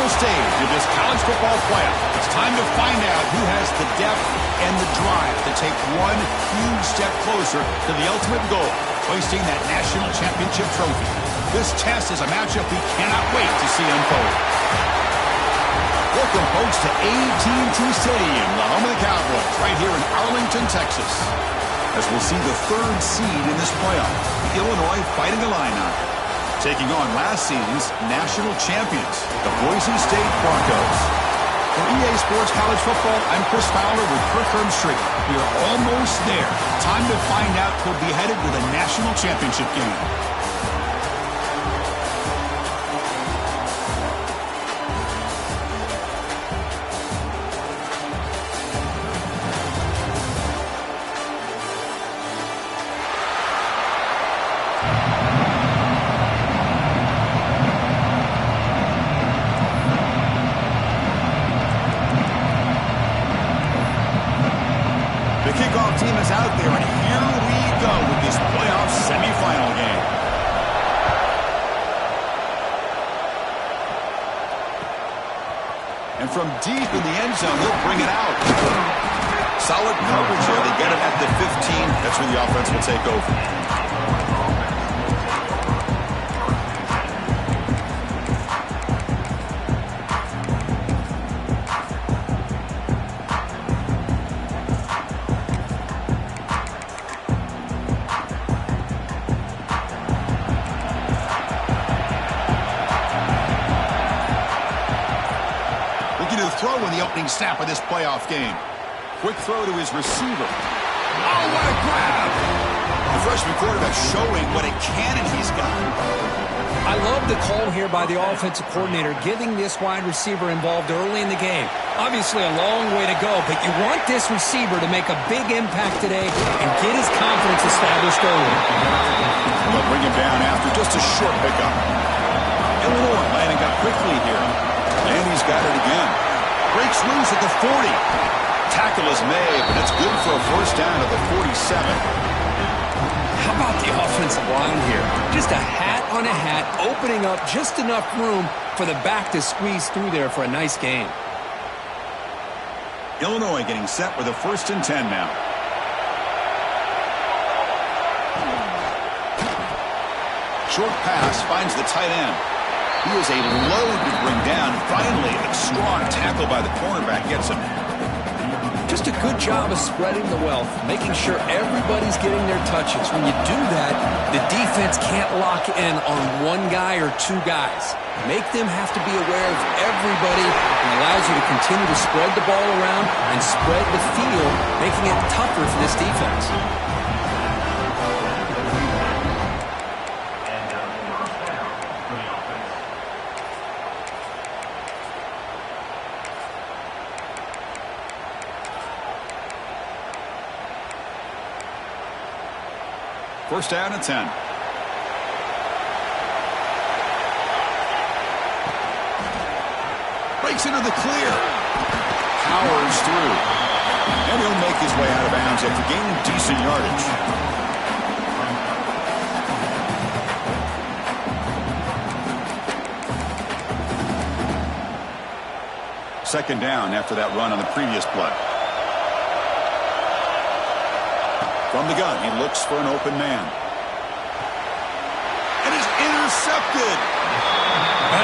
final stage of this college football playoff. It's time to find out who has the depth and the drive to take one huge step closer to the ultimate goal, hoisting that national championship trophy. This test is a matchup we cannot wait to see unfold. Welcome, folks, to AT&T Stadium, the home of the Cowboys, right here in Arlington, Texas, as we'll see the third seed in this playoff, Illinois Fighting Illini, taking on last season's national champions, the Boise State Broncos. For EA Sports College Football, I'm Chris Fowler with Kirk Herbstreit. We are almost there. Time to find out who'll be headed to the national championship game. Team is out there, and here we go with this playoff semifinal game. And from deep in the end zone, they'll bring it out. Solid coverage here. They get it at the 15. That's where the offense will take over. Throw in the opening snap of this playoff game. Quick throw to his receiver. Oh, what a grab! The freshman quarterback showing what a cannon he's got. I love the call here by the offensive coordinator, getting this wide receiver involved early in the game. Obviously a long way to go, but you want this receiver to make a big impact today and get his confidence established early. They'll bring him down after just a short pickup. Illinois lining up quickly here. And he's got it again. Breaks loose at the 40. Tackle is made, but it's good for a first down at the 47. How about the offensive line here? Just a hat on a hat, opening up just enough room for the back to squeeze through there for a nice gain. Illinois getting set with a 1st and 10 now. Short pass finds the tight end. He is a load to bring down. Finally, a strong tackle by the cornerback gets him. Just a good job of spreading the wealth, making sure everybody's getting their touches. When you do that, the defense can't lock in on one guy or two guys. Make them have to be aware of everybody, and allows you to continue to spread the ball around and spread the field, making it tougher for this defense. First down and 10. Breaks into the clear. Powers through. And he'll make his way out of bounds after gaining decent yardage. Second down after that run on the previous play. From the gun, he looks for an open man. And is intercepted.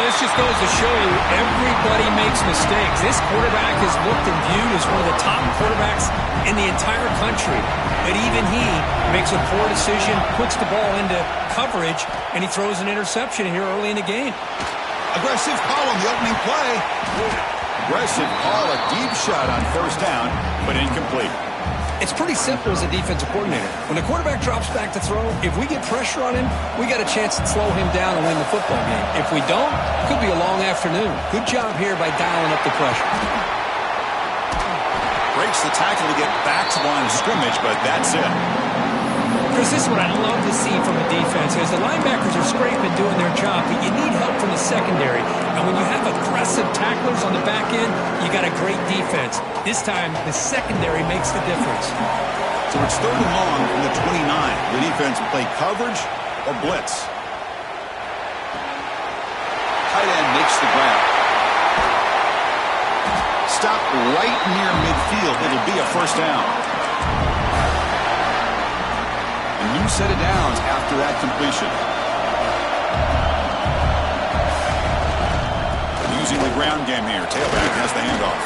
This just goes to show you everybody makes mistakes. This quarterback is looked and viewed as one of the top quarterbacks in the entire country. But even he makes a poor decision, puts the ball into coverage, and he throws an interception here early in the game. Aggressive call on the opening play. Aggressive call, a deep shot on first down, but incomplete. It's pretty simple as a defensive coordinator. When the quarterback drops back to throw, if we get pressure on him, we got a chance to slow him down and win the football game. If we don't, it could be a long afternoon. Good job here by dialing up the pressure. Breaks the tackle to get back to the line of scrimmage, but that's it. Chris, this is what I love to see from a defense. As the linebackers are scraping, doing their job, but you need help from the secondary. And when you have aggressive tacklers on the back end, you got a great defense. This time, the secondary makes the difference. So it's 3rd and long from the 29. The defense will play coverage or blitz. Tight end makes the grab. stop right near midfield. It'll be a first down. A new set of downs after that completion. Using the ground game here. Tailback has the handoff.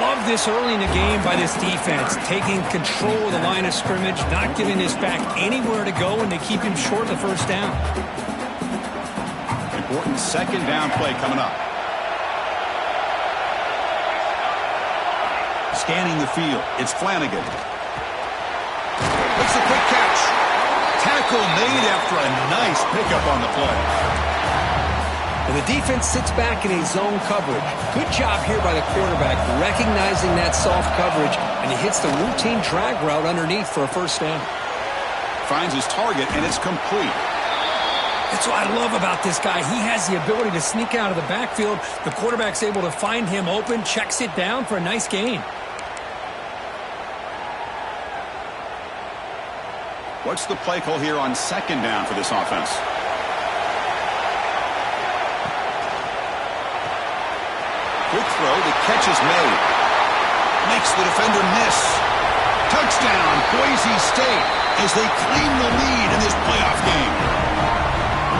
Love this early in the game by this defense, taking control of the line of scrimmage, not giving this back anywhere to go, and they keep him short of the first down. Important second down play coming up. Scanning the field, it's Flanagan. It's a quick catch. Tackle made after a nice pickup on the play. And the defense sits back in a zone coverage. Good job here by the quarterback, recognizing that soft coverage, and he hits the routine drag route underneath for a first down. Finds his target, and it's complete. That's what I love about this guy. He has the ability to sneak out of the backfield. The quarterback's able to find him open, checks it down for a nice gain. What's the play call here on second down for this offense? Quick throw, the catch is made. Makes the defender miss. Touchdown, Boise State, as they claim the lead in this playoff game.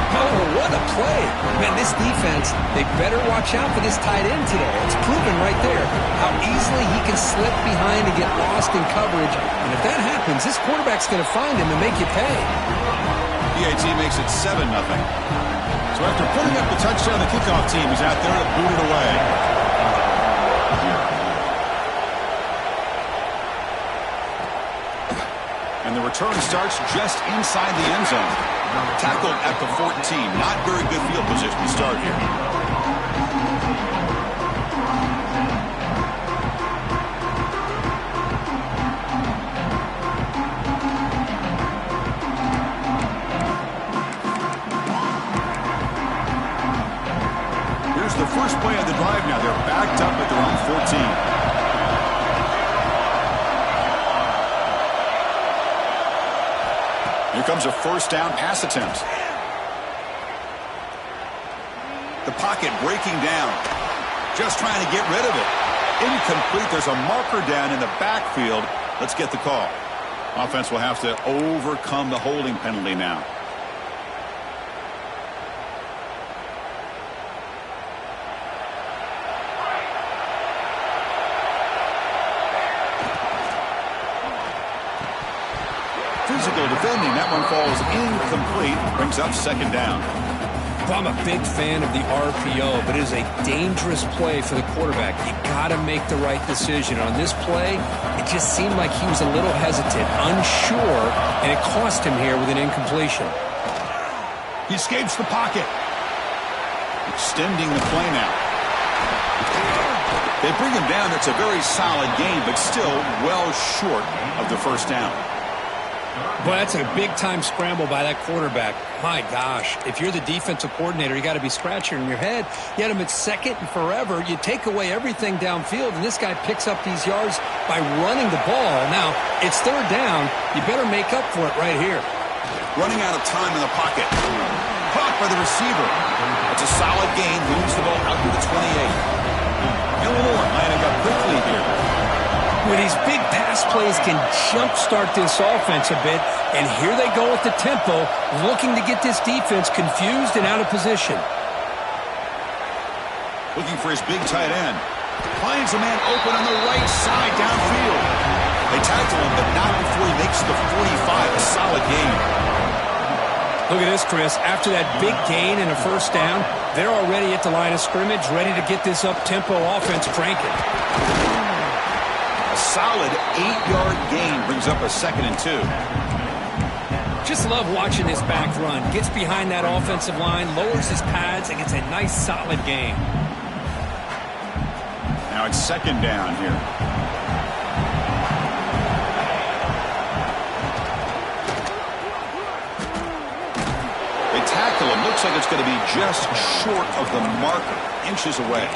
Oh, what a play. Man, this defense, they better watch out for this tight end today. It's proven right there how easily he can slip behind and get lost in coverage. And if that happens, this quarterback's going to find him and make you pay. PAT makes it 7-0. So after putting up the touchdown, the kickoff team is out there to boot it away. And the return starts just inside the end zone. Tackled at the 14. Not very good field position to start here. Here's the first play of the drive now. They're backed up at their own 14. Here comes a first down pass attempt. The pocket breaking down. Just trying to get rid of it. Incomplete. There's a marker down in the backfield. Let's get the call. Offense will have to overcome the holding penalty now. Physical defending. That one falls incomplete. Brings up second down. Well, I'm a big fan of the RPO, but it is a dangerous play for the quarterback. You got to make the right decision. On this play, it just seemed like he was a little hesitant, unsure, and it cost him here with an incompletion. He escapes the pocket. Extending the play now. They bring him down. It's a very solid game, but still well short of the first down. Boy, that's a big-time scramble by that quarterback. My gosh, if you're the defensive coordinator, you got to be scratching your head. You had him at second and forever. You take away everything downfield, and this guy picks up these yards by running the ball. Now, it's third down. You better make up for it right here. Running out of time in the pocket. Caught by the receiver. It's a solid gain. Moves the ball out to the 28. Illinois lining up quickly here. With these big pass plays can jumpstart this offense a bit, and here they go with the tempo, looking to get this defense confused and out of position. Looking for his big tight end. Finds a man open on the right side downfield. They tackle him, but not before he makes the 45. A solid gain. Look at this, Chris. After that big gain and a first down, they're already at the line of scrimmage, ready to get this up-tempo offense cranking. Solid 8-yard gain brings up a 2nd and 2. Just love watching this back run. Gets behind that offensive line, lowers his pads, and gets a nice solid gain. Now it's second down here. They tackle him. Looks like it's going to be just short of the marker. Inches away.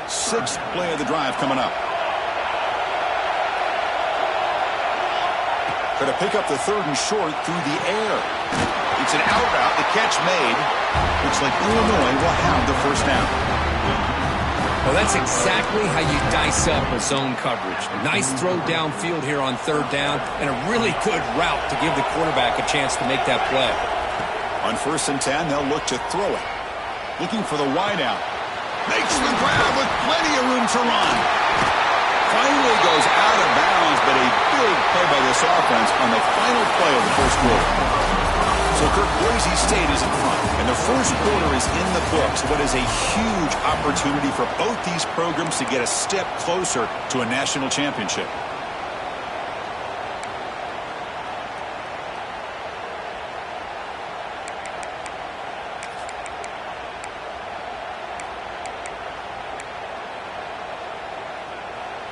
6th play of the drive coming up. Try to pick up the 3rd and short through the air. It's an out route. The catch made. Looks like Illinois will have the first down. Well, that's exactly how you dice up a zone coverage. Nice throw downfield here on third down, and a really good route to give the quarterback a chance to make that play. On 1st and 10, they'll look to throw it. Looking for the wideout. Makes the grab with plenty of room to run. Finally goes out of bounds, but a big play by this offense on the final play of the first quarter. So Kirk, Boise State is in front, and the first quarter is in the books. What is a huge opportunity for both these programs to get a step closer to a national championship.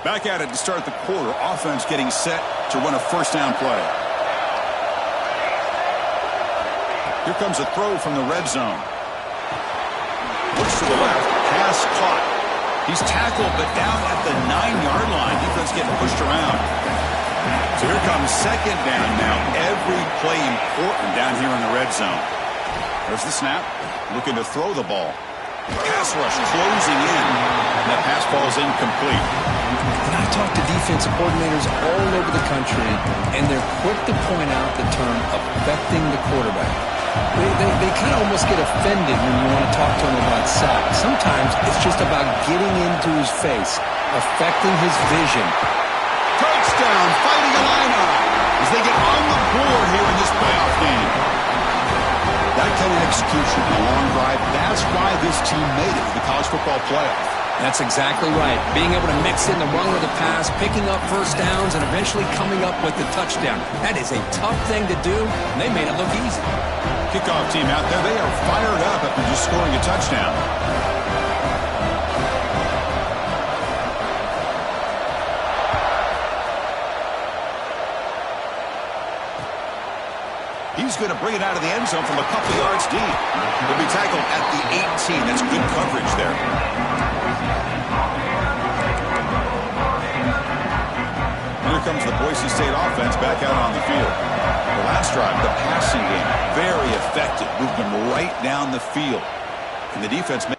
Back at it to start the quarter. Offense getting set to run a first down play. Here comes a throw from the red zone. Looks to the left. Pass caught. He's tackled, but down at the 9-yard line. Defense getting pushed around. So here comes second down now. Every play important down here in the red zone. There's the snap. Looking to throw the ball. Pass rush closing in. And that pass ball is incomplete. And I talk to defensive coordinators all over the country, and they're quick to point out the term affecting the quarterback. They kind of almost get offended when you want to talk to them about sacks. Sometimes it's just about getting into his face, affecting his vision. Touchdown, Fighting Illini, as they get on the board here in this playoff game. That kind of execution on a long drive, that's why this team made it to the college football playoff. That's exactly right. Being able to mix in the run with the pass, picking up first downs, and eventually coming up with the touchdown. That is a tough thing to do, and they made it look easy. Kickoff team out there, they are fired up after just scoring a touchdown. He's going to bring it out of the end zone from a couple yards deep. He'll be tackled at the 18. That's good coverage there. Here comes the Boise State offense back out on the field. The last drive, the passing game, very effective. Moved them right down the field. And the defense made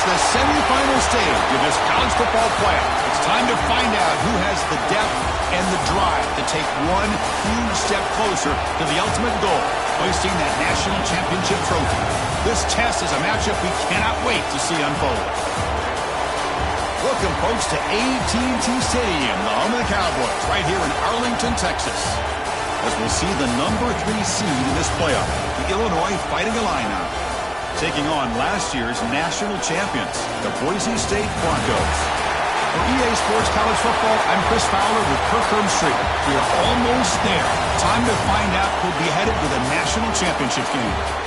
the semifinal stage of this college football playoff. It's time to find out who has the depth and the drive to take one huge step closer to the ultimate goal, hoisting that national championship trophy. This test is a matchup we cannot wait to see unfold. Welcome, folks, to AT&T Stadium, the home of the Cowboys, right here in Arlington, Texas. As we'll see the number 3 seed in this playoff, the Illinois Fighting Illini, taking on last year's national champions, the Boise State Broncos. For EA Sports College Football, I'm Chris Fowler with Kirk Herbstreit. We are almost there. Time to find out who'll be headed to the national championship game.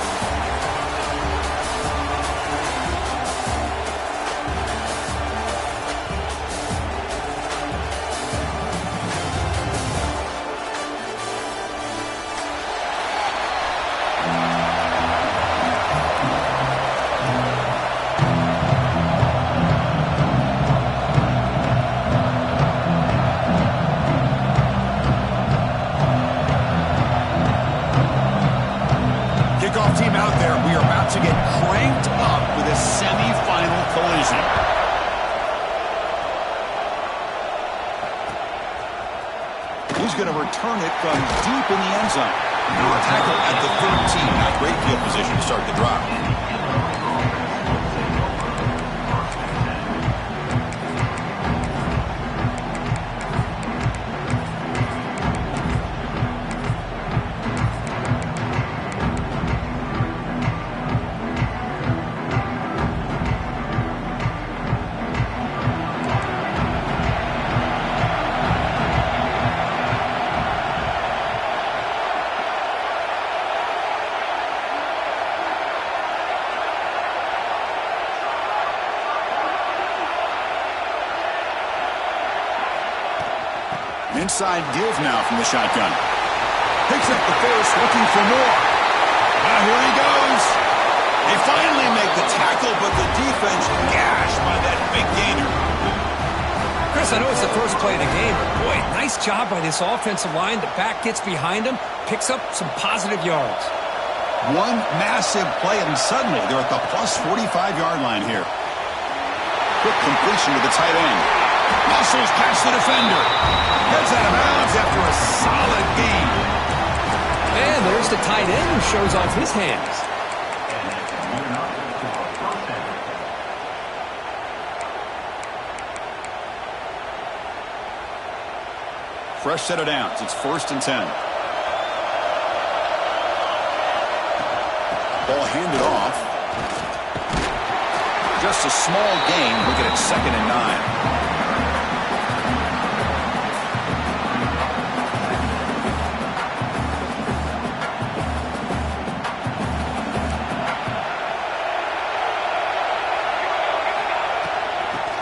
Team out there, we are about to get cranked up with a semi-final collision. He's going to return it from deep in the end zone. Now a tackle at the 13. Not great field position to start the drive. Inside give now from the shotgun. Picks up the first, looking for more. Now here he goes. They finally make the tackle, but the defense gashed by that big gainer. Chris, I know it's the first play of the game, but boy, nice job by this offensive line. The back gets behind him, picks up some positive yards. One massive play, and suddenly they're at the plus 45-yard line here. Quick completion to the tight end. Muscles past the defender. Gets out of bounds after a solid game. And there's the tight end who shows off his hands. Fresh set of downs. It's 1st and 10. Ball handed off. Just a small gain. Look at it, 2nd and 9.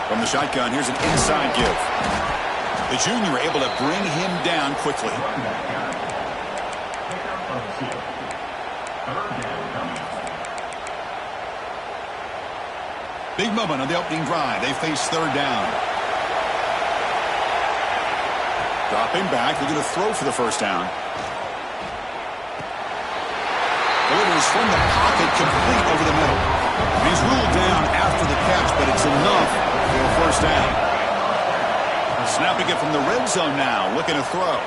From the shotgun, here's an inside give. The junior able to bring him down quickly. Big moment on the opening drive. They face 3rd down. Dropping back, they're going to throw for the 1st down. Delivers from the pocket, complete over the middle. He's ruled down after the catch, but it's enough for a 1st down. Snapping it from the red zone now, looking to throw.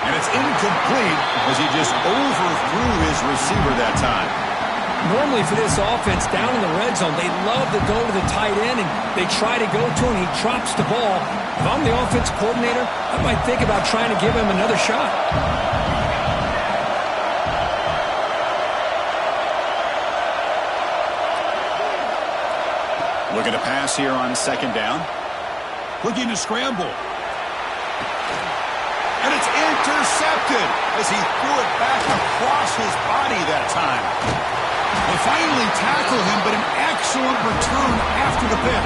And it's incomplete as he just overthrew his receiver that time. Normally for this offense, down in the red zone, they love to go to the tight end, and they try to go to him. He drops the ball. If I'm the offense coordinator, I might think about trying to give him another shot. Looking to pass here on 2nd down. Looking to scramble. And it's intercepted as he threw it back across his body that time. They finally tackle him, but an excellent return after the pick.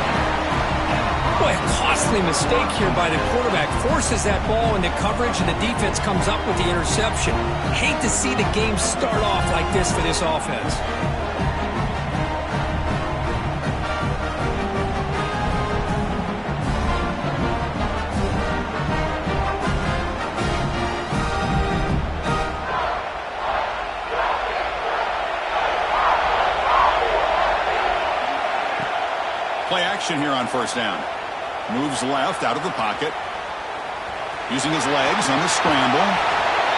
Boy, a costly mistake here by the quarterback. Forces that ball into coverage, and the defense comes up with the interception. Hate to see the game start off like this for this offense. Play action here on 1st down. Moves left out of the pocket. Using his legs on the scramble.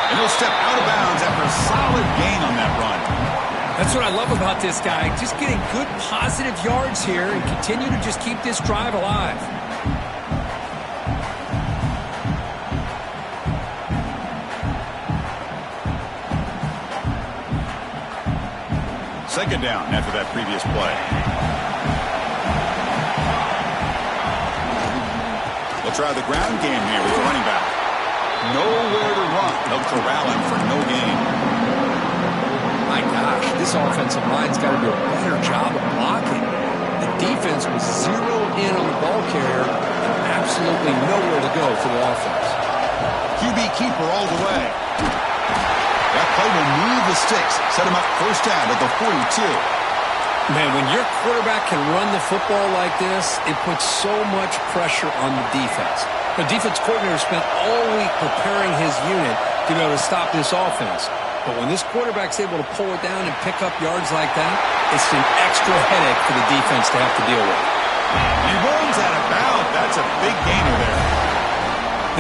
And he'll step out of bounds after a solid gain on that run. That's what I love about this guy. Just getting good, positive yards here and continue to just keep this drive alive. Second down after that previous play. They'll try the ground game here with the running back. Nowhere to run. They'll corral him for no gain. My gosh, this offensive line's got to do a better job of blocking. The defense was zeroed in on the ball carrier and absolutely nowhere to go for the offense. QB keeper all the way. That play will move the sticks. Set him up first down at the 42. Man, when your quarterback can run the football like this, it puts so much pressure on the defense. The defense coordinator spent all week preparing his unit to be able to stop this offense. But when this quarterback's able to pull it down and pick up yards like that, it's an extra headache for the defense to have to deal with. He runs out of bounds. That's a big gainer there.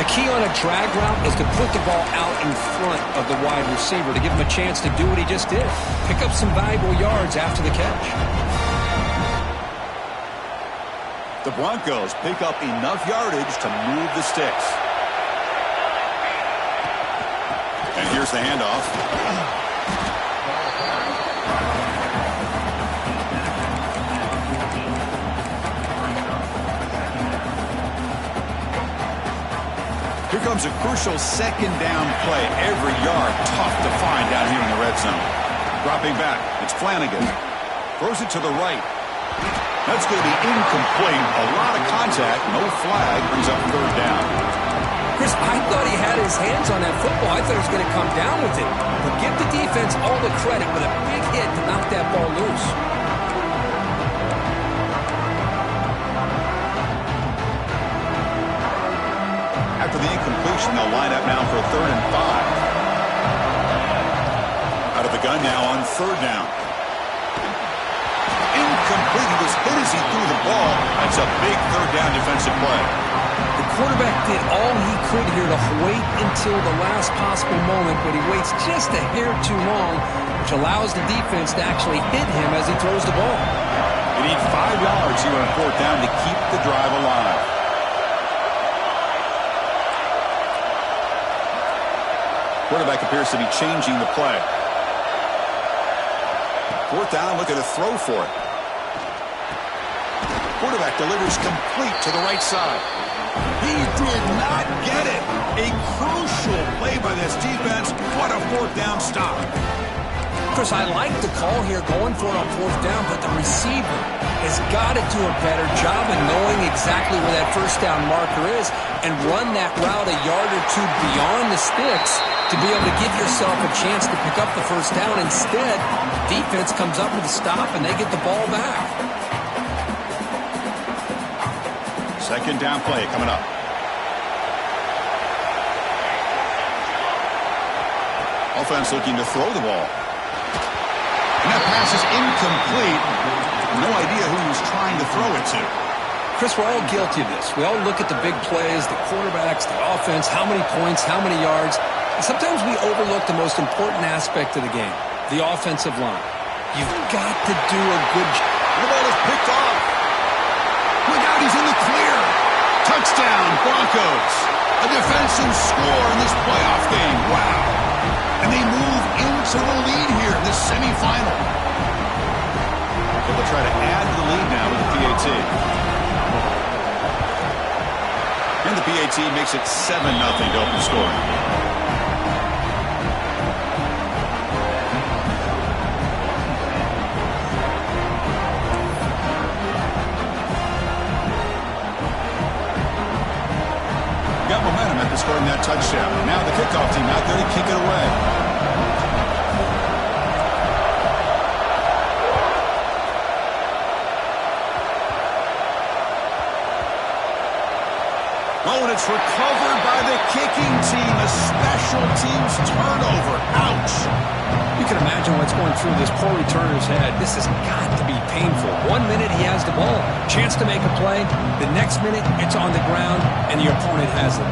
The key on a drag route is to put the ball out in front of the wide receiver to give him a chance to do what he just did. Pick up some valuable yards after the catch. The Broncos pick up enough yardage to move the sticks. And here's the handoff. Here comes a crucial second down play. Every yard tough to find down here in the red zone. Dropping back, it's Flanagan. Throws it to the right. That's going to be incomplete. A lot of contact, no flag, brings up third down. Chris, I thought he had his hands on that football. I thought he was going to come down with it. But give the defense all the credit with a big hit to knock that ball loose. After the incompletion, they'll line up now for a 3rd and 5. Out of the gun now on 3rd down. Incomplete. He was hit as he threw the ball. That's a big 3rd down defensive play. The quarterback did all he could here to wait until the last possible moment, but he waits just a hair too long, which allows the defense to actually hit him as he throws the ball. You need 5 yards here on 4th down to keep the drive alive. Quarterback appears to be changing the play. 4th down, looking to throw for it. Quarterback delivers complete to the right side. He did not get it. A crucial play by this defense. What a 4th down stop. Chris, I like the call here going for it on 4th down, but the receiver has got to do a better job of knowing exactly where that first down marker is and run that route a yard or two beyond the sticks to be able to give yourself a chance to pick up the first down. Instead, defense comes up with a stop and they get the ball back. Second down play coming up. Offense looking to throw the ball. And that pass is incomplete. No idea who he was trying to throw it to. Chris, we're all guilty of this. We all look at the big plays, the quarterbacks, the offense, how many points, how many yards. And sometimes we overlook the most important aspect of the game, the offensive line. You've got to do a good job. The ball is picked off. Look out, he's in the clear. Touchdown, Broncos. A defensive score in this playoff game. Wow. And they move into the lead here in this semifinal. They'll try to add to the lead now with the PAT. And the PAT makes it 7-0 to open scoring. Got momentum after scoring that touchdown. Now the kickoff team out there to kick it away. Oh, and it's recovered by the kicking team. A special teams turnover. Ouch. You can imagine what's going through this poor returner's head. This has got to be painful. 1 minute he has the ball, chance to make a play. The next minute it's on the ground and the opponent has it.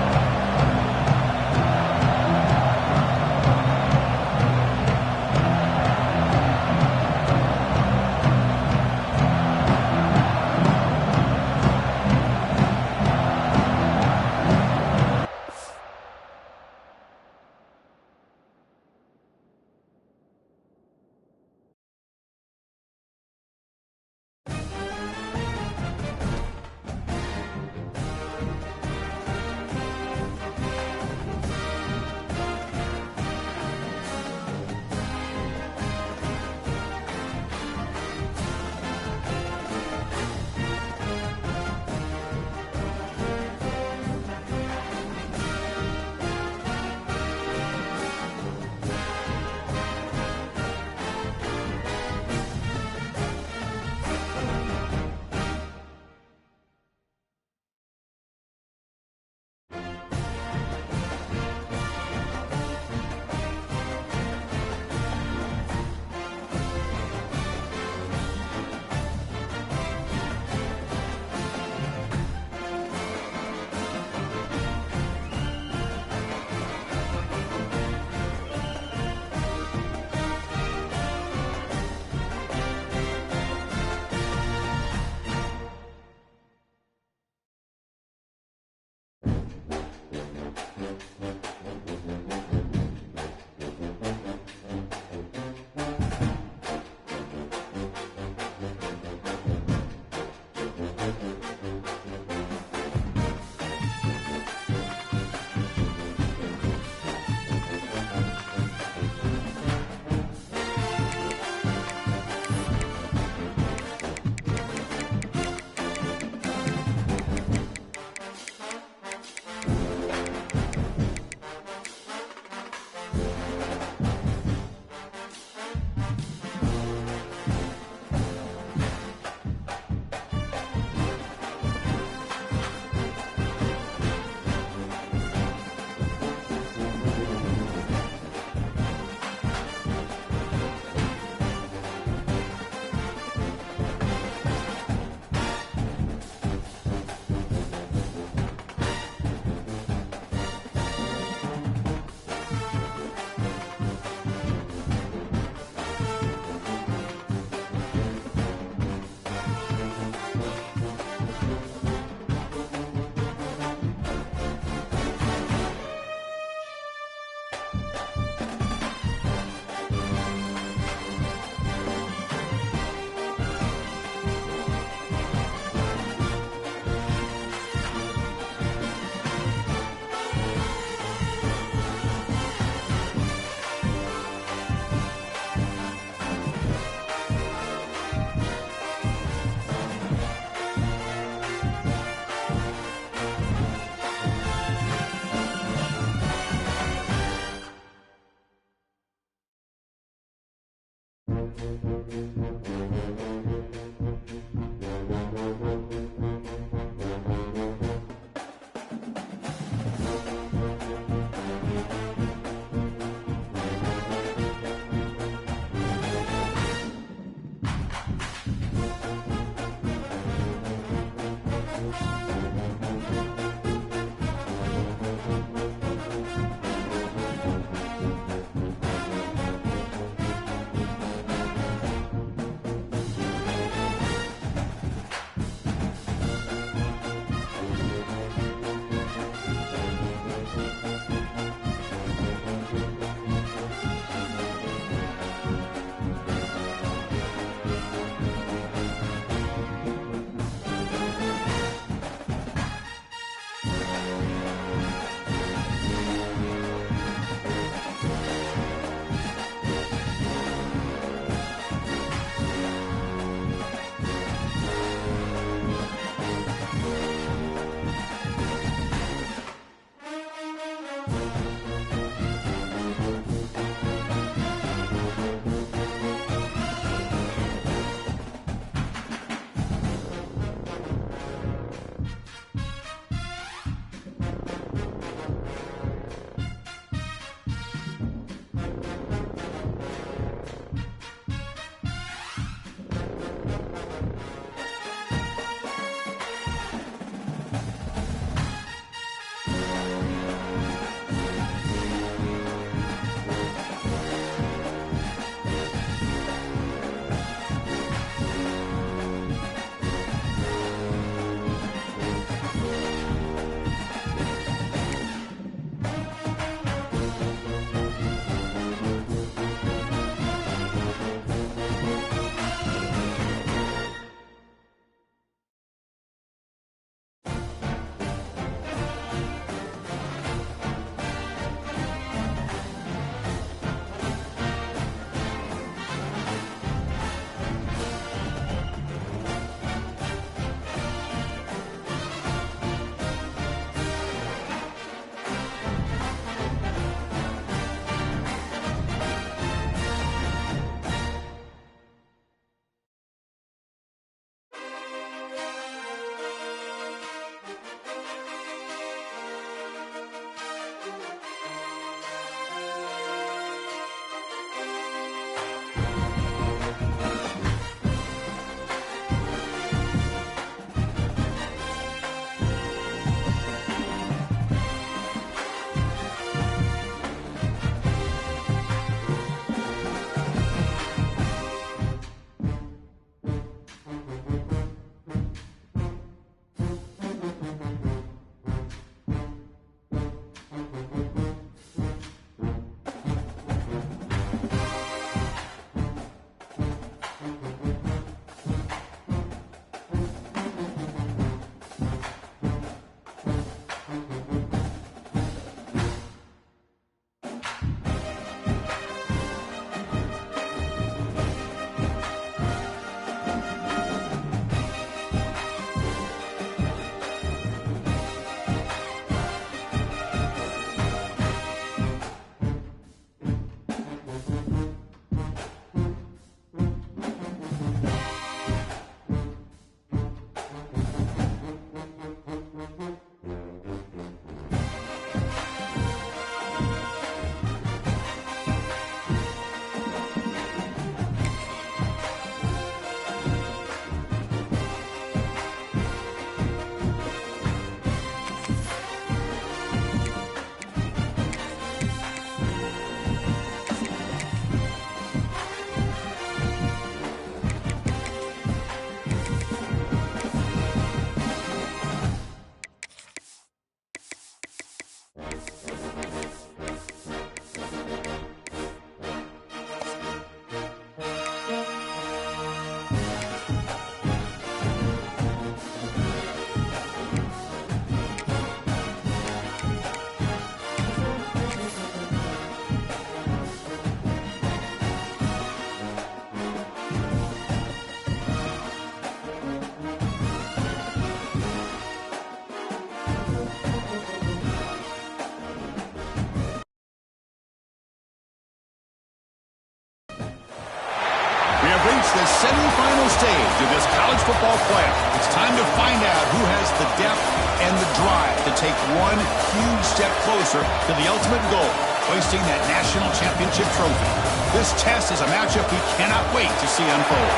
stage of this college football playoff. It's time to find out who has the depth and the drive to take one huge step closer to the ultimate goal, hoisting that national championship trophy. This test is a matchup we cannot wait to see unfold.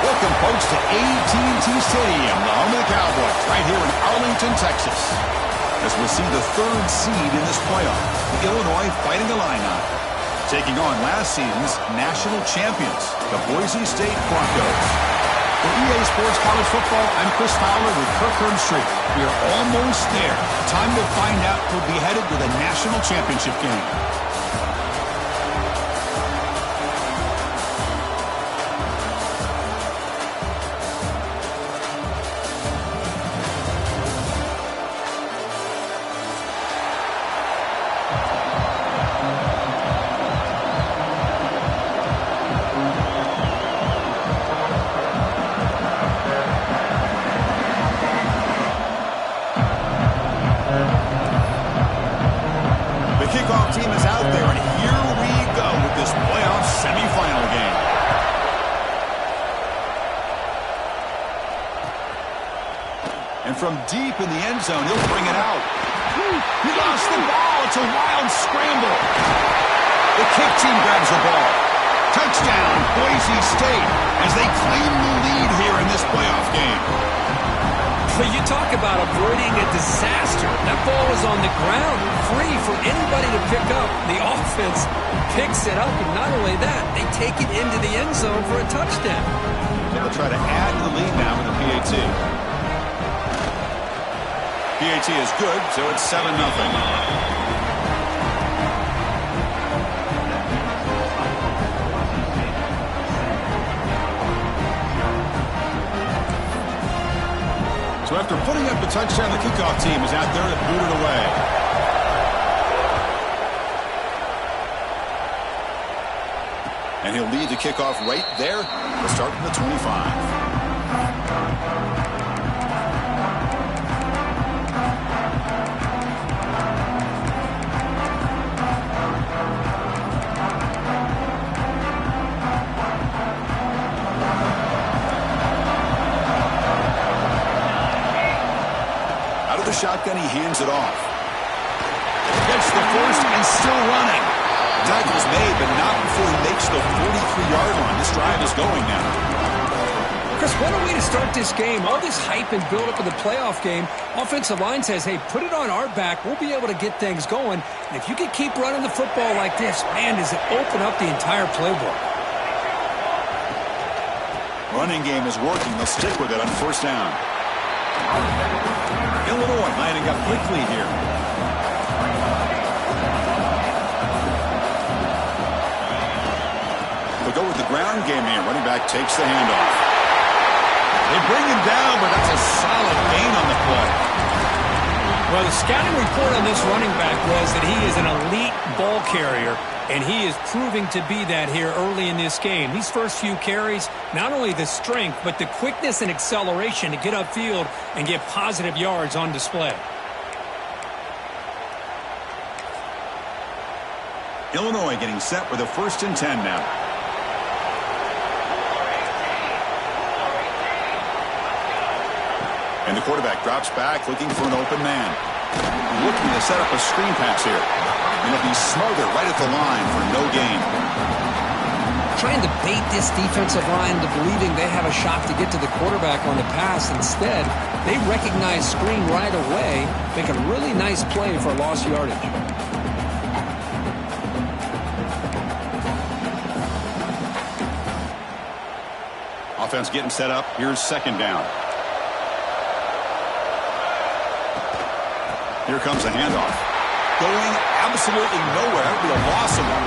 Welcome, folks, to AT&T Stadium, the home of the Cowboys, right here in Arlington, Texas, as we'll see the third seed in this playoff, Illinois Fighting Illini, taking on last season's national champions, the Boise State Broncos. For EA Sports College Football, I'm Chris Fowler with Kirk Herbstreit. We are almost there. Time to find out who'll be headed to the national championship game. Team is out there, and here we go with this playoff semifinal game. And from deep in the end zone, he'll bring it out. He lost the ball. It's a wild scramble. The kick team grabs the ball. Touchdown, Boise State, as they claim the lead here in this playoff game. You talk about avoiding a disaster. That ball was on the ground, free for anybody to pick up. The offense picks it up, and not only that, they take it into the end zone for a touchdown. They'll try to add to the lead now with a PAT. PAT is good, so it's 7-0. So after putting up the touchdown, the kickoff team is out there to boot it away. And he'll lead the kickoff right there. We'll start from the 25. Shotgun, he hands it off. Gets the first and still running. Tackle's made, but not before he makes the 43-yard line. This drive is going now. Chris, what a way to start this game. All this hype and build-up of the playoff game. Offensive line says, hey, put it on our back. We'll be able to get things going. And if you can keep running the football like this, man, does it open up the entire playbook. Running game is working. They'll stick with it on first down. Illinois lining up quickly here. They'll go with the ground game here. Running back takes the handoff. They bring him down, but that's a solid gain on the play. Well, the scouting report on this running back was that he is an elite ball carrier, and he is proving to be that here early in this game. These first few carries, not only the strength, but the quickness and acceleration to get upfield and get positive yards on display. Illinois getting set with a 1st and 10 now. And the quarterback drops back, looking for an open man. Looking to set up a screen pass here. And he'll be smothered right at the line for no gain. Trying to bait this defensive line into believing they have a shot to get to the quarterback on the pass. Instead, they recognize screen right away, make a really nice play for lost yardage. Offense getting set up. Here's 2nd down. Here comes a handoff. Going absolutely nowhere. It'll be a loss of 1.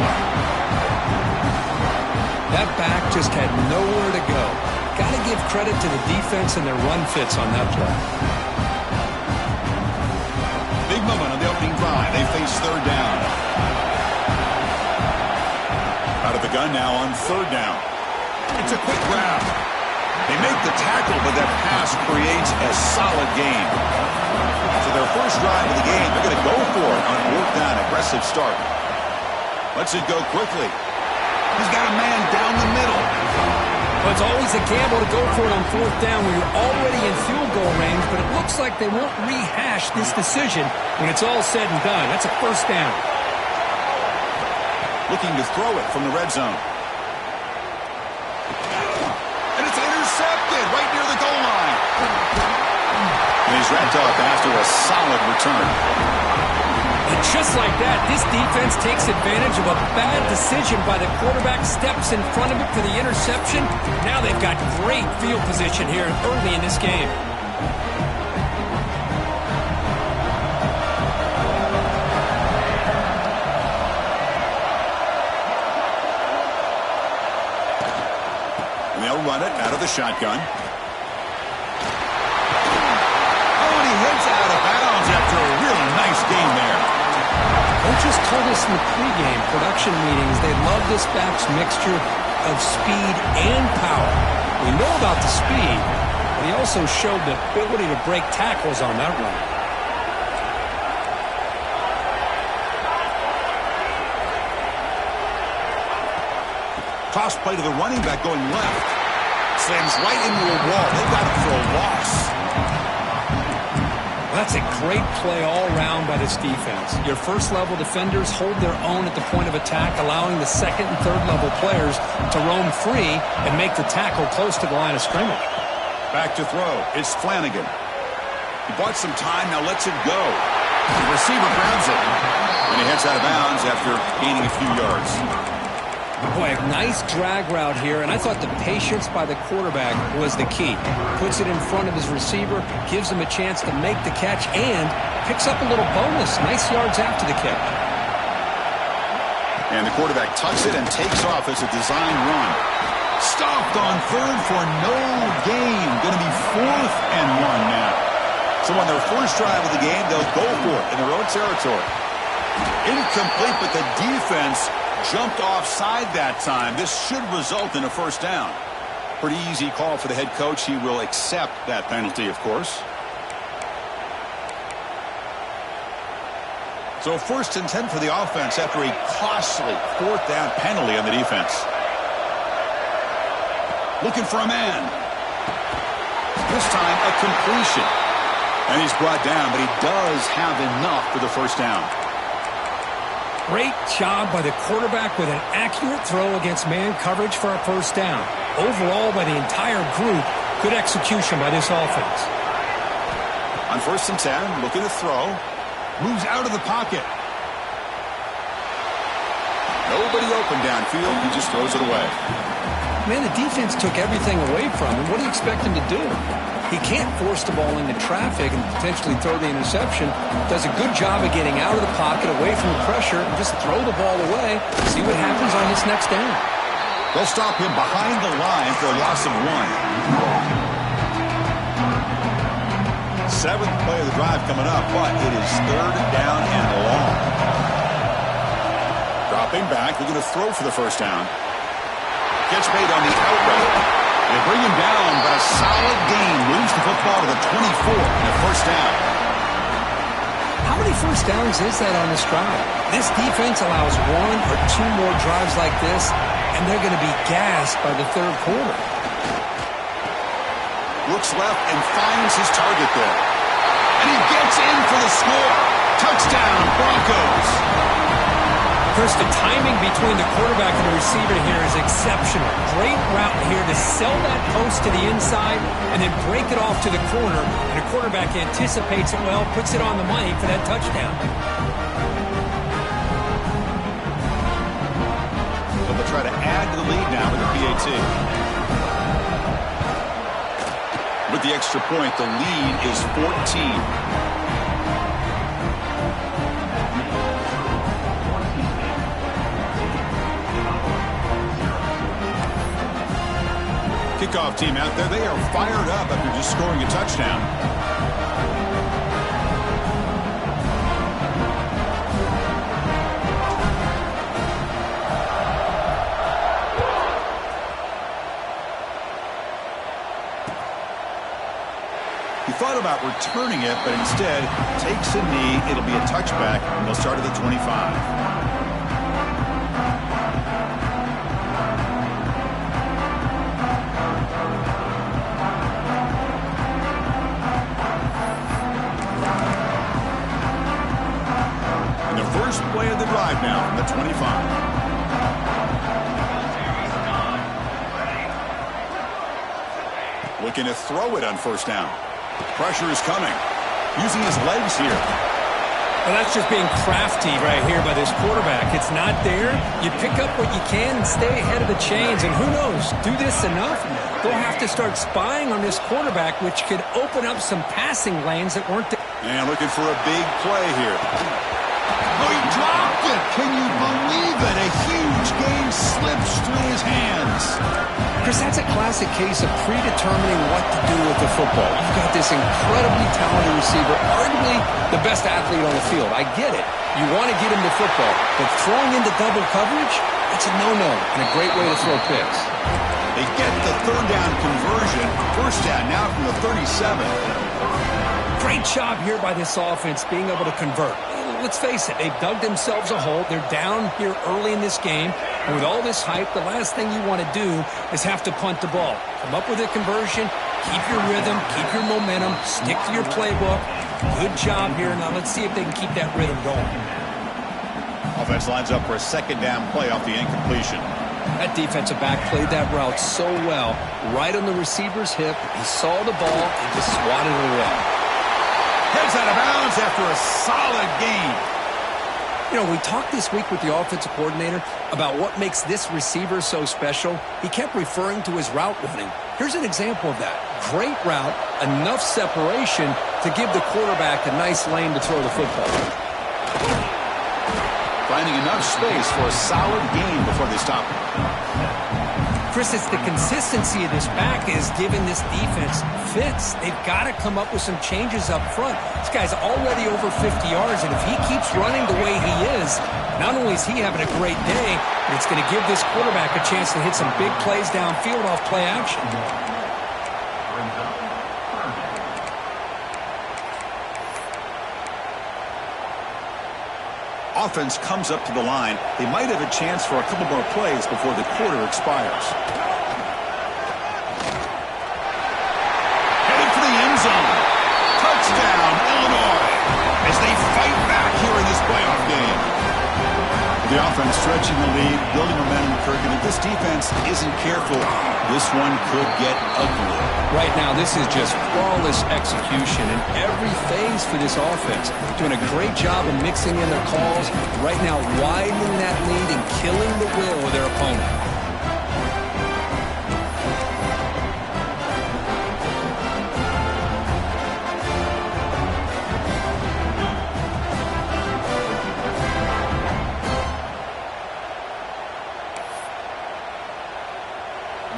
That back just had nowhere to go. Got to give credit to the defense and their run fits on that play. Big moment on the opening drive. They face 3rd down. Out of the gun now on 3rd down. It's a quick grab. They make the tackle, but that pass creates a solid gain. So their first drive of the game, they're going to go for it on a worked-on, aggressive start. Lets it go quickly. He's got a man down the middle. Well, it's always a gamble to go for it on fourth down when you're already in field goal range, but it looks like they won't rehash this decision when it's all said and done. That's a first down. Looking to throw it from the red zone. And it's intercepted right near the goal line. And he's wrapped up after a solid return. And just like that, this defense takes advantage of a bad decision by the quarterback, steps in front of it for the interception. Now they've got great field position here early in this game. And they'll run it out of the shotgun. Oh, and he heads out of bounds after a really nice game there. Coaches told us in the pregame production meetings they love this back's mixture of speed and power. We know about the speed, but he also showed the ability to break tackles on that run. Toss play to the running back going left. Slams right into a wall. They've got him for a loss. That's a great play all around by this defense. Your first-level defenders hold their own at the point of attack, allowing the second- and third-level players to roam free and make the tackle close to the line of scrimmage. Back to throw. It's Flanagan. He bought some time, now lets it go. The receiver grabs it. And he heads out of bounds after gaining a few yards. Boy, a nice drag route here, and I thought the patience by the quarterback was the key. Puts it in front of his receiver, gives him a chance to make the catch, and picks up a little bonus. Nice yards after the catch. And the quarterback tucks it and takes off as a design run. Stopped on third for no gain. Going to be 4th and 1 now. So on their first drive of the game, they'll go for it in their own territory. Incomplete, but the defense jumped offside that time. This should result in a first down. Pretty easy call for the head coach. He will accept that penalty, of course. So 1st and 10 for the offense after a costly 4th down penalty on the defense. Looking for a man. This time a completion. And he's brought down, but he does have enough for the first down. Great job by the quarterback with an accurate throw against man coverage for a first down. Overall, by the entire group, good execution by this offense. On 1st and 10, looking to throw. Moves out of the pocket. Nobody open downfield. He just throws it away. Man, the defense took everything away from him. What do you expect him to do? He can't force the ball into traffic and potentially throw the interception. Does a good job of getting out of the pocket, away from the pressure, and just throw the ball away. See what happens on his next down. They'll stop him behind the line for a loss of 1. 7th play of the drive coming up, but it is 3rd down and long. Dropping back, they're going to throw for the first down. Gets made on the out route. They bring him down, but a solid gain moves the football to the 24 and a first down. How many first downs is that on this drive? This defense allows 1 or 2 more drives like this, and they're going to be gassed by the 3rd quarter. Looks left and finds his target there. And he gets in for the score. Touchdown, Broncos. First, the timing between the quarterback and the receiver here is exceptional. Great route here to sell that post to the inside and then break it off to the corner. And the quarterback anticipates it well, puts it on the money for that touchdown. So they'll try to add to the lead now with the PAT. With the extra point, the lead is 14. Kickoff team out there. They are fired up after just scoring a touchdown. He thought about returning it, but instead takes a knee. It'll be a touchback, and they'll start at the 25. 25. Looking to throw it on first down. Pressure is coming. Using his legs here. Well, that's just being crafty right here by this quarterback. It's not there. You pick up what you can and stay ahead of the chains. And who knows, do this enough, they'll have to start spying on this quarterback, which could open up some passing lanes that weren't there. And looking for a big play here. Oh, he dropped it. Can you believe it? A huge game slips through his hands. Chris, that's a classic case of predetermining what to do with the football. You've got this incredibly talented receiver, arguably the best athlete on the field. I get it. You want to get him the football, but throwing into double coverage, that's a no-no and a great way to throw picks. They get the third down conversion. First down now from the 37. Great job here by this offense being able to convert. Let's face it, they've dug themselves a hole. They're down here early in this game. And with all this hype, the last thing you want to do is have to punt the ball. Come up with a conversion, keep your rhythm, keep your momentum, stick to your playbook. Good job here. Now let's see if they can keep that rhythm going. Offense lines up for a second down play off the incompletion. That defensive back played that route so well. Right on the receiver's hip. He saw the ball and just swatted it away. Heads out of bounds after a solid game. You know, we talked this week with the offensive coordinator about what makes this receiver so special. He kept referring to his route running. Here's an example of that. Great route, enough separation to give the quarterback a nice lane to throw the football. Finding enough space for a solid game before they stop him. Chris, it's the consistency of this back is giving this defense fits. They've got to come up with some changes up front. This guy's already over 50 yards, and if he keeps running the way he is, not only is he having a great day, but it's going to give this quarterback a chance to hit some big plays downfield off play action. Offense comes up to the line. They might have a chance for a couple more plays before the quarter expires. Headed for the end zone. Touchdown, Illinois, as they fight back here in this playoff game. The offense stretching the lead, building momentum, Kirk, and if this defense isn't careful, this one could get ugly. Right now, this is just flawless execution in every phase for this offense. Doing a great job of mixing in their calls. Right now, widening that lead and killing the will of their opponent.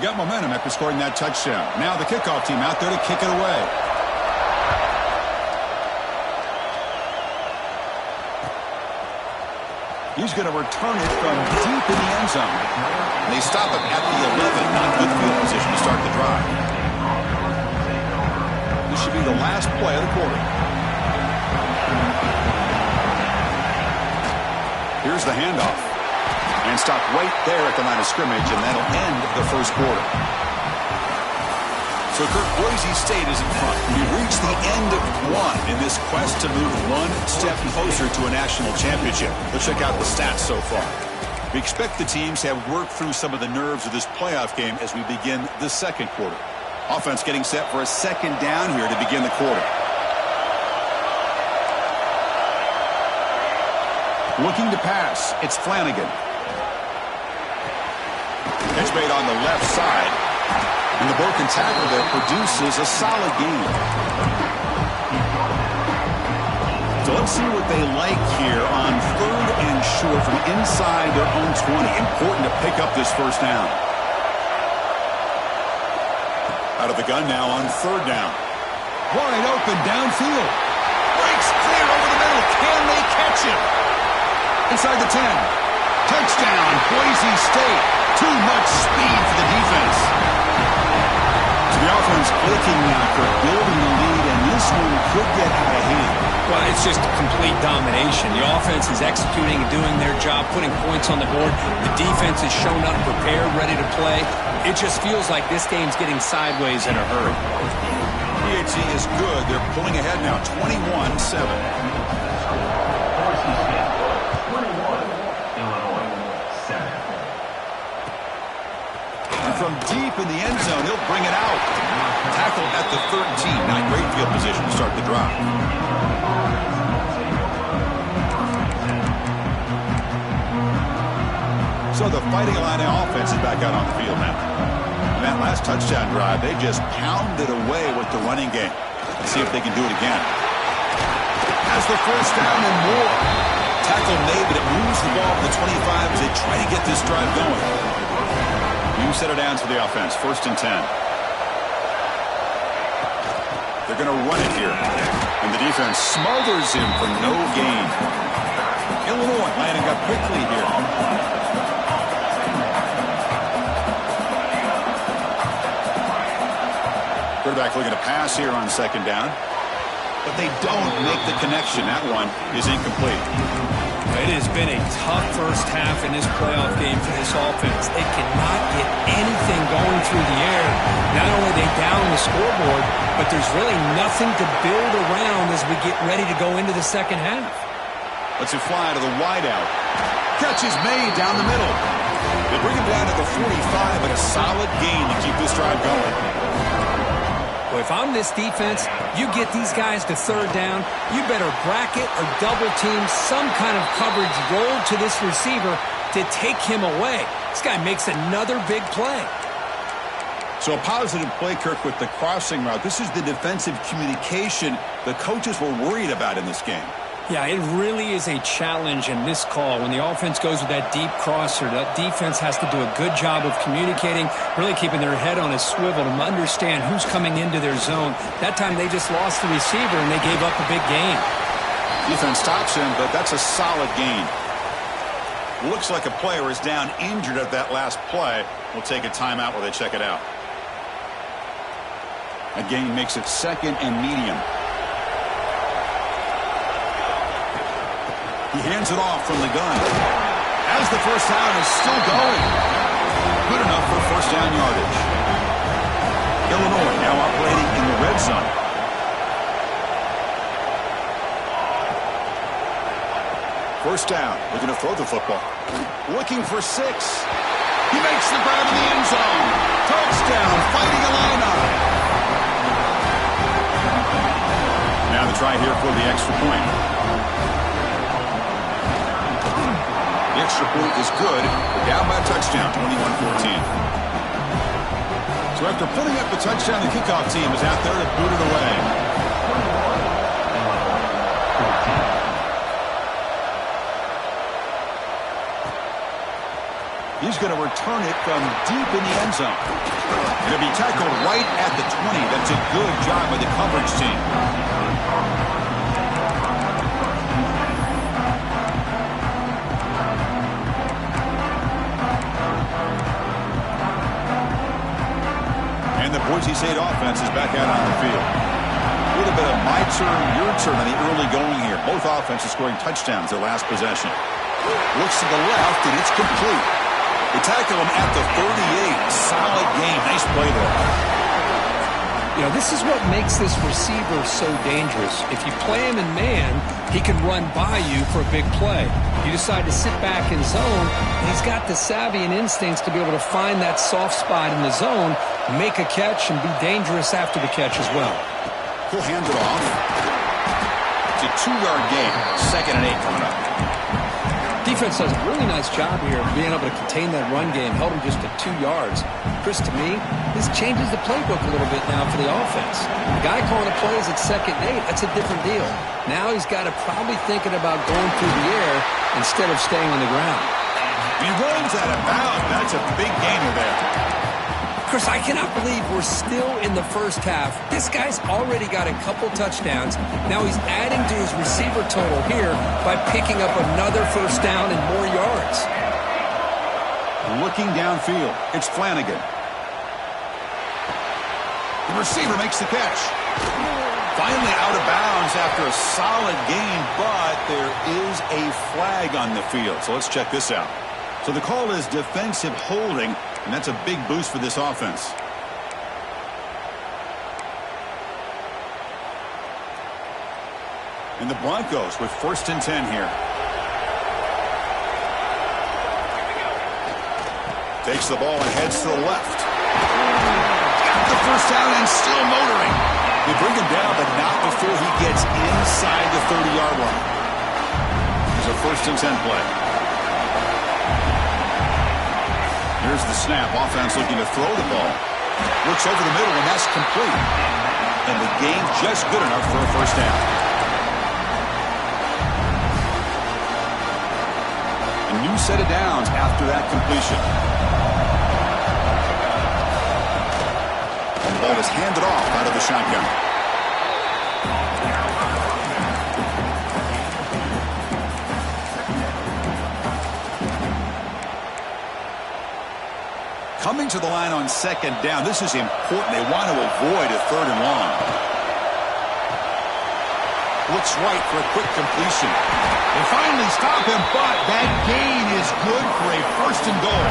Got momentum after scoring that touchdown. Now the kickoff team out there to kick it away. He's going to return it from deep in the end zone. They stop him at the 11. Not good field position to start the drive. This should be the last play of the quarter. Here's the handoff. And stop right there at the line of scrimmage, and that'll end the first quarter. So, Kirk, Boise State is in front. We've reached the end of one in this quest to move one step closer to a national championship. Let's check out the stats so far. We expect the teams to have worked through some of the nerves of this playoff game as we begin the second quarter. Offense getting set for a second down here to begin the quarter. Looking to pass, it's Flanagan. Catch made on the left side. And the broken tackle there produces a solid gain. So let's see what they like here on third and short from inside their own 20. Important to pick up this first down. Out of the gun now on third down. Wide open downfield. Breaks clear over the middle. Can they catch him? Inside the 10. Touchdown, Boise State. Too much speed for the defense. So the offense clicking now for building the lead, and this one could get out of hand. Well, it's just complete domination. The offense is executing and doing their job, putting points on the board. The defense has shown up, prepared, ready to play. It just feels like this game's getting sideways in a hurry. PHC is good. They're pulling ahead now, 21-7. deep in the end zone. He'll bring it out. Tackle at the 13. Not great field position to start the drive. So the Fighting Illini offense is back out on the field now. In that last touchdown drive, they just pounded away with the running game. Let's see if they can do it again. Has the first down and more. Tackle made, but it moves the ball to the 25 as they try to get this drive going. New set of downs for the offense. 1st and 10. They're going to run it here. And the defense smothers him for no gain. Illinois lining up quickly here. Quarterback looking to pass here on 2nd down. But they don't make the connection. That one is incomplete. It has been a tough first half in this playoff game for this offense. They cannot get anything going through the air. Not only are they down the scoreboard, but there's really nothing to build around as we get ready to go into the second half. Let's it fly to the wideout. Catch is made down the middle. They bring him down to the 45, but a solid gain to keep this drive going. Well, if I'm this defense, you get these guys to 3rd down, you better bracket or double team some kind of coverage roll to this receiver to take him away. This guy makes another big play. So a positive play, Kirk, with the crossing route. This is the defensive communication the coaches were worried about in this game. Yeah, it really is a challenge in this call. When the offense goes with that deep crosser, that defense has to do a good job of communicating, really keeping their head on a swivel to understand who's coming into their zone. That time they just lost the receiver and they gave up a big gain. Defense stops him, but that's a solid gain. Looks like a player is down injured at that last play. We'll take a timeout while they check it out. A gain makes it 2nd and medium. He hands it off from the gun. As the first down is still going. Good enough for 1st down yardage. Illinois now operating in the red zone. First down. Looking to throw the football. Looking for 6. He makes the grab in the end zone. Touchdown, Fighting Illini. Now the try here for the extra point. The extra point is good. We're down by a touchdown, 21-14. So after putting up the touchdown, the kickoff team is out there to boot it away. He's going to return it from deep in the end zone. Going to be tackled right at the 20. That's a good job by the coverage team. The Boise State offense is back out on the field. A little bit of my turn, your turn on the early going here. Both offenses scoring touchdowns their last possession. Looks to the left, and it's complete. They tackle him at the 38. Solid game. Nice play there. You know, this is what makes this receiver so dangerous. If you play him in man, he can run by you for a big play. You decide to sit back in zone, and he's got the savvy and instincts to be able to find that soft spot in the zone, make a catch, and be dangerous after the catch as well. He'll hand it off. It's a 2-yard gain. 2nd and 8 coming up. Defense does a really nice job here of being able to contain that run game, held him just at 2 yards. Chris, to me, this changes the playbook a little bit now for the offense. The guy calling the plays at 2nd and 8, that's a different deal. Now he's got to probably thinking about going through the air instead of staying on the ground. He rolls out of bounds. That's a big gainer there. Chris, I cannot believe we're still in the first half. This guy's already got a couple touchdowns. Now he's adding to his receiver total here by picking up another first down and more yards. Looking downfield, it's Flanagan. The receiver makes the catch. Finally out of bounds after a solid gain, but there is a flag on the field. So let's check this out. So the call is defensive holding, and that's a big boost for this offense. And the Broncos with 1st and 10 here. Takes the ball and heads to the left. down and still motoring. They bring him down, but not before he gets inside the 30-yard line. It's a 1st and 10 play. Here's the snap. Offense looking to throw the ball. Looks over the middle, and that's complete. And the game's just good enough for a 1st down. A new set of downs after that completion. And the ball is handed off out of the shotgun. Coming to the line on 2nd down. This is important. They want to avoid a 3rd and long. Looks right for a quick completion. They finally stop him, but that gain is good for a 1st and goal.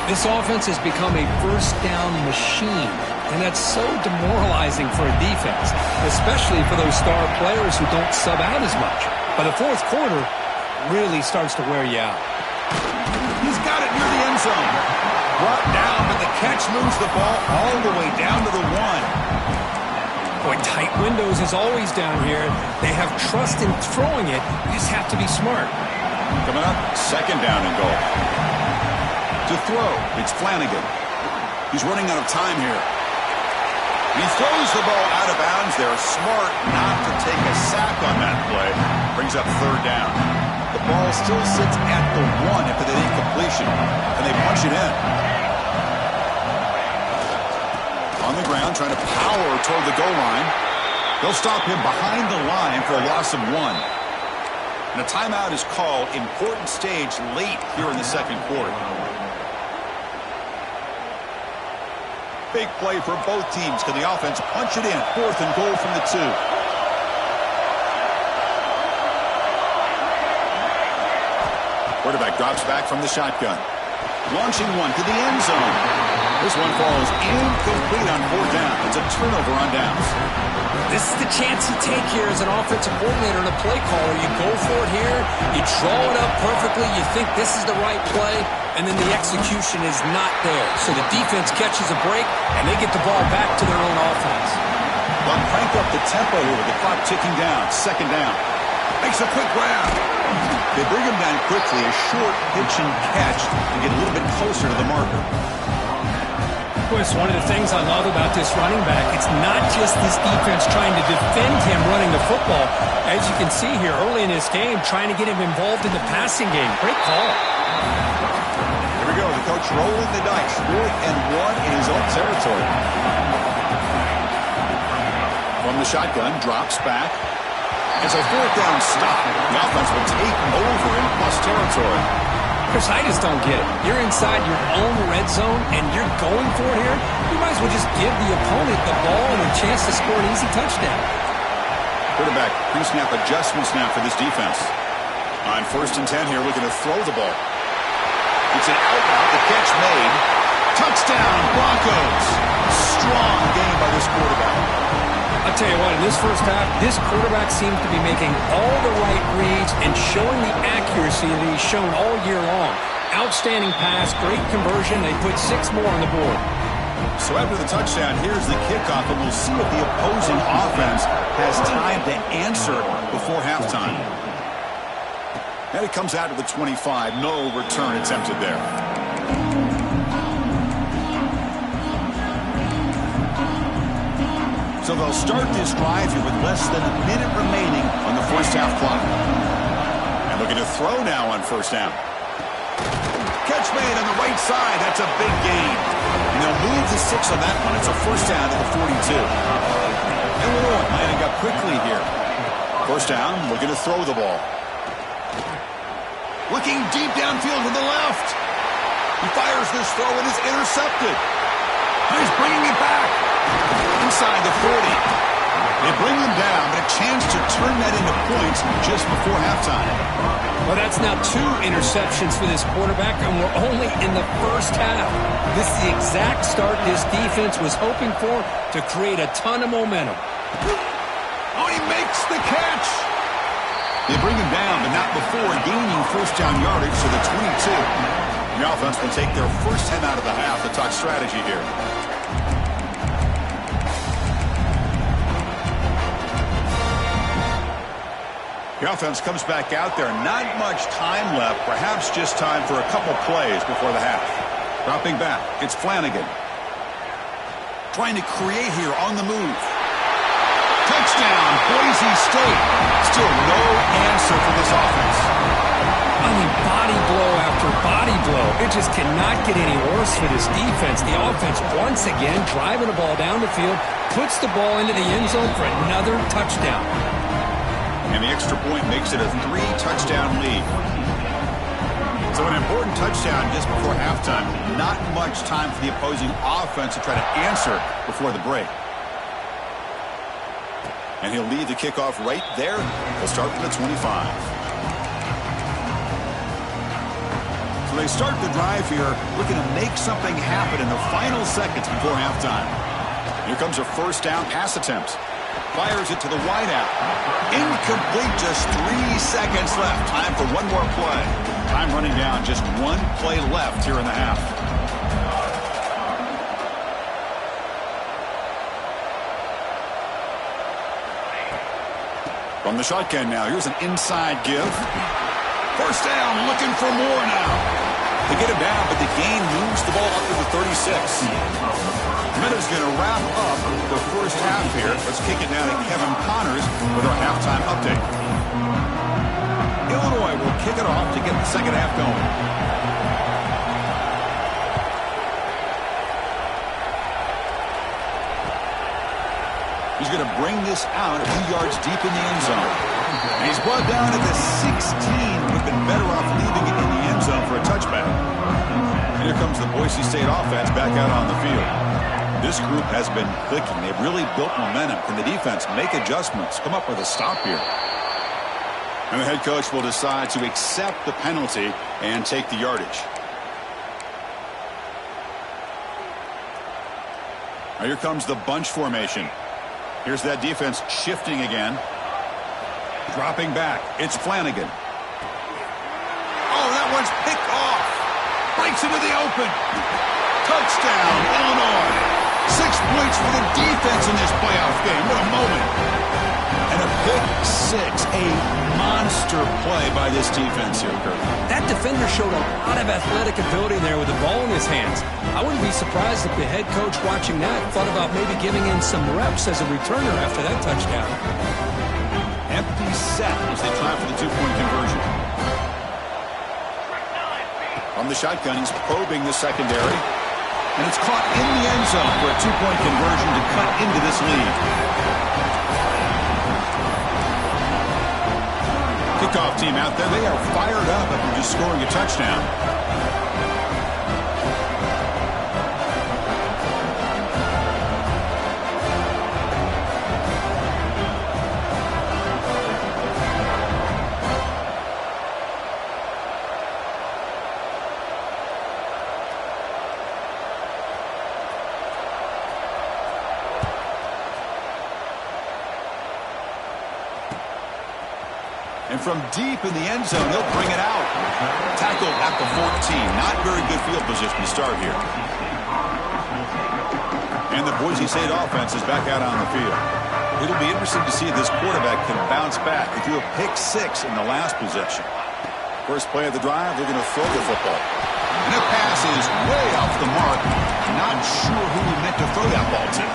This offense has become a 1st down machine, and that's so demoralizing for a defense, especially for those star players who don't sub out as much. But the 4th quarter really starts to wear you out. He's got it near the end zone. Brought down, but the catch moves the ball all the way down to the 1. Boy, tight windows is always down here. They have trust in throwing it. You just have to be smart. Coming up, 2nd down and goal. To throw, it's Flanagan. He's running out of time here. He throws the ball out of bounds. They're smart not to take a sack on that play. Brings up 3rd down. The ball still sits at the 1 after the incompletion, and they punch it in. On the ground, trying to power toward the goal line. They'll stop him behind the line for a loss of 1. And a timeout is called. Important stage late here in the 2nd quarter. Big play for both teams. Can the offense punch it in? 4th and goal from the 2. Quarterback drops back from the shotgun. Launching one to the end zone. This one falls incomplete on 4th down. It's a turnover on downs. This is the chance you take here as an offensive coordinator and a play caller. You go for it here. You draw it up perfectly. You think this is the right play, and then the execution is not there. So the defense catches a break, and they get the ball back to their own offense. They'll crank up the tempo here with the clock ticking down. 2nd down. Makes a quick grab. They bring him down quickly. A short pitch and catch to get a little bit closer to the marker. It's one of the things I love about this running back. It's not just this defense trying to defend him running the football. As you can see here early in this game, trying to get him involved in the passing game. Great call. Here we go. The coach rolling the dice. 4th and 1 in his own territory. From the shotgun, drops back. It's a 4th down stop. The offense will take over in plus territory. Chris, I just don't get it. You're inside your own red zone, and you're going for it here. You might as well just give the opponent the ball and a chance to score an easy touchdown. Quarterback, pre-snap adjustment snap for this defense. On 1st and 10 here, looking to throw the ball. It's an out route. The catch made. Touchdown, Broncos. Strong game by this quarterback. I'll tell you what, in this 1st half, this quarterback seems to be making all the right reads and showing the accuracy that he's shown all year long. Outstanding pass, great conversion. They put 6 more on the board. So after the touchdown, here's the kickoff, and we'll see if the opposing offense has time to answer before halftime. And it comes out to the 25. No return attempted there. So they'll start this drive here with less than a minute remaining on the 1st half clock. And looking to throw now on 1st down. Catch made on the right side. That's a big gain. And they'll move the 6 on that one. It's a 1st down to the 42. Illinois lining up quickly here. 1st down, looking to throw the ball. Looking deep downfield to the left. He fires this throw and is intercepted. And he's bringing it back. Inside the 40. They bring him down, but a chance to turn that into points just before halftime. Well, that's now 2 interceptions for this quarterback, and we're only in the 1st half. This is the exact start this defense was hoping for to create a ton of momentum. Oh, he makes the catch. They bring him down, but not before gaining 1st down yardage to the 22. The offense will take their first 10 out of the half to talk strategy here. The offense comes back out there. Not much time left. Perhaps just time for a couple plays before the half. Dropping back. It's Flanagan. Trying to create here on the move. Touchdown, Boise State. Still no answer for this offense. I mean, body blow after body blow. It just cannot get any worse for this defense. The offense, once again, driving the ball down the field, puts the ball into the end zone for another touchdown. And the extra point makes it a 3-touchdown lead. So an important touchdown just before halftime. Not much time for the opposing offense to try to answer before the break. And he'll lead the kickoff right there. He'll start from the 25. So they start the drive here, looking to make something happen in the final seconds before halftime. Here comes a first down pass attempt. Fires it to the wideout. Incomplete, just 3 seconds left. Time for one more play. Time running down, just one play left here in the half. From the shotgun now, here's an inside give. First down, looking for more now. They get him down, but the gain moves the ball up to the 36. Minutes going to wrap up the first half here. Let's kick it now to Kevin Connors with our halftime update. Illinois will kick it off to get the second half going. He's going to bring this out a few yards deep in the end zone. And he's brought down at the 16. Would have been better off leaving it in the end zone for a touchback. And here comes the Boise State offense back out on the field. This group has been clicking. They've really built momentum. Can the defense make adjustments? Come up with a stop here. And the head coach will decide to accept the penalty and take the yardage. Now here comes the bunch formation. Here's that defense shifting again. Dropping back. It's Flanagan. Oh, that one's picked off. Breaks into the open. Touchdown, Illinois. 6 points for the defense in this playoff game. What a moment. And a pick six. A monster play by this defense here, Kirk. That defender showed a lot of athletic ability there with the ball in his hands. I wouldn't be surprised if the head coach watching that thought about maybe giving in some reps as a returner after that touchdown. Empty set as they try for the 2-point conversion. From the shotgun, he's probing the secondary. And it's caught in the end zone for a 2-point conversion to cut into this lead. Kickoff team out there. They are fired up after just scoring a touchdown. And from deep in the end zone, they'll bring it out. Tackled at the 14. Not very good field position to start here. And the Boise State offense is back out on the field. It'll be interesting to see if this quarterback can bounce back. He threw a pick six in the last possession. First play of the drive, they're going to throw the football. And that pass is way off the mark. Not sure who he meant to throw that ball to.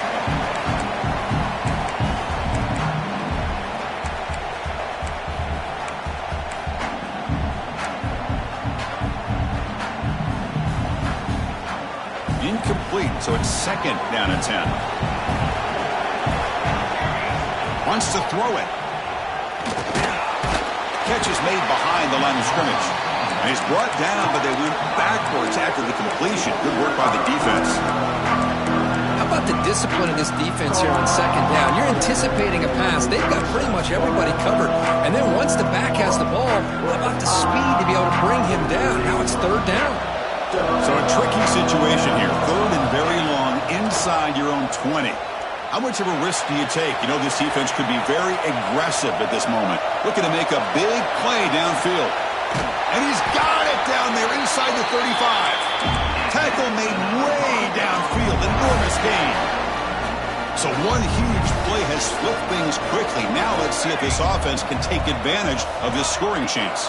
Incomplete, so it's second down and 10. Wants to throw it. Catch is made behind the line of scrimmage. And he's brought down, but they went backwards after the completion. Good work by the defense. How about the discipline of this defense here on second down? You're anticipating a pass. They've got pretty much everybody covered. And then once the back has the ball, how about the speed to be able to bring him down? Now it's third down. So a tricky situation here. Third and very long inside your own 20. How much of a risk do you take? You know, this defense could be very aggressive at this moment. Looking to make a big play downfield. And he's got it down there inside the 35. Tackle made way downfield. Enormous gain. So one huge play has flipped things quickly. Now let's see if this offense can take advantage of this scoring chance.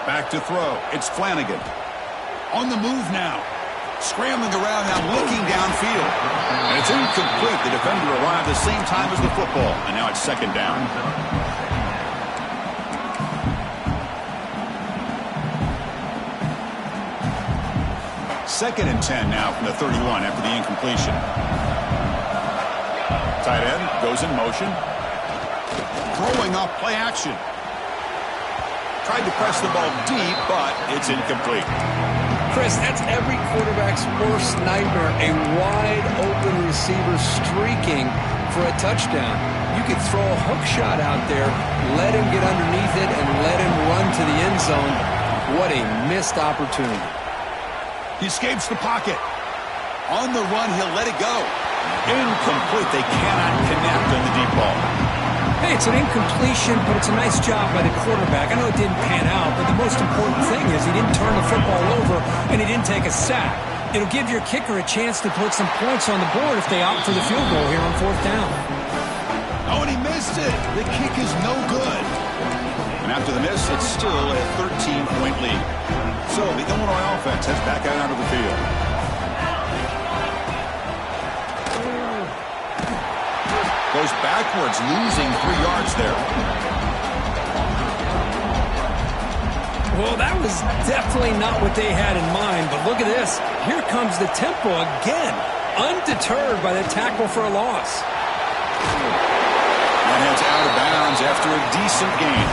Back to throw. It's Flanagan. On the move now. Scrambling around now, looking downfield. And it's incomplete. The defender arrived the same time as the football. And now it's second down. Second and 10 now from the 31 after the incompletion. Tight end goes in motion. Throwing off play action. Tried to press the ball deep, but it's incomplete. Chris, that's every quarterback's worst nightmare, a wide-open receiver streaking for a touchdown. You could throw a hook shot out there, let him get underneath it, and let him run to the end zone. What a missed opportunity. He escapes the pocket. On the run, he'll let it go. Incomplete. They cannot connect on the deep ball. Hey, it's an incompletion, but it's a nice job by the quarterback. I know it didn't pan out, but the most important thing is he didn't turn the football over and he didn't take a sack. It'll give your kicker a chance to put some points on the board if they opt for the field goal here on fourth down. Oh, and he missed it. The kick is no good. And after the miss, it's still a 13-point lead. So the Illinois offense heads back out onto the field. Goes backwards, losing 3 yards there. Well, that was definitely not what they had in mind, but look at this. Here comes the tempo again, undeterred by the tackle for a loss. That heads out of bounds after a decent gain.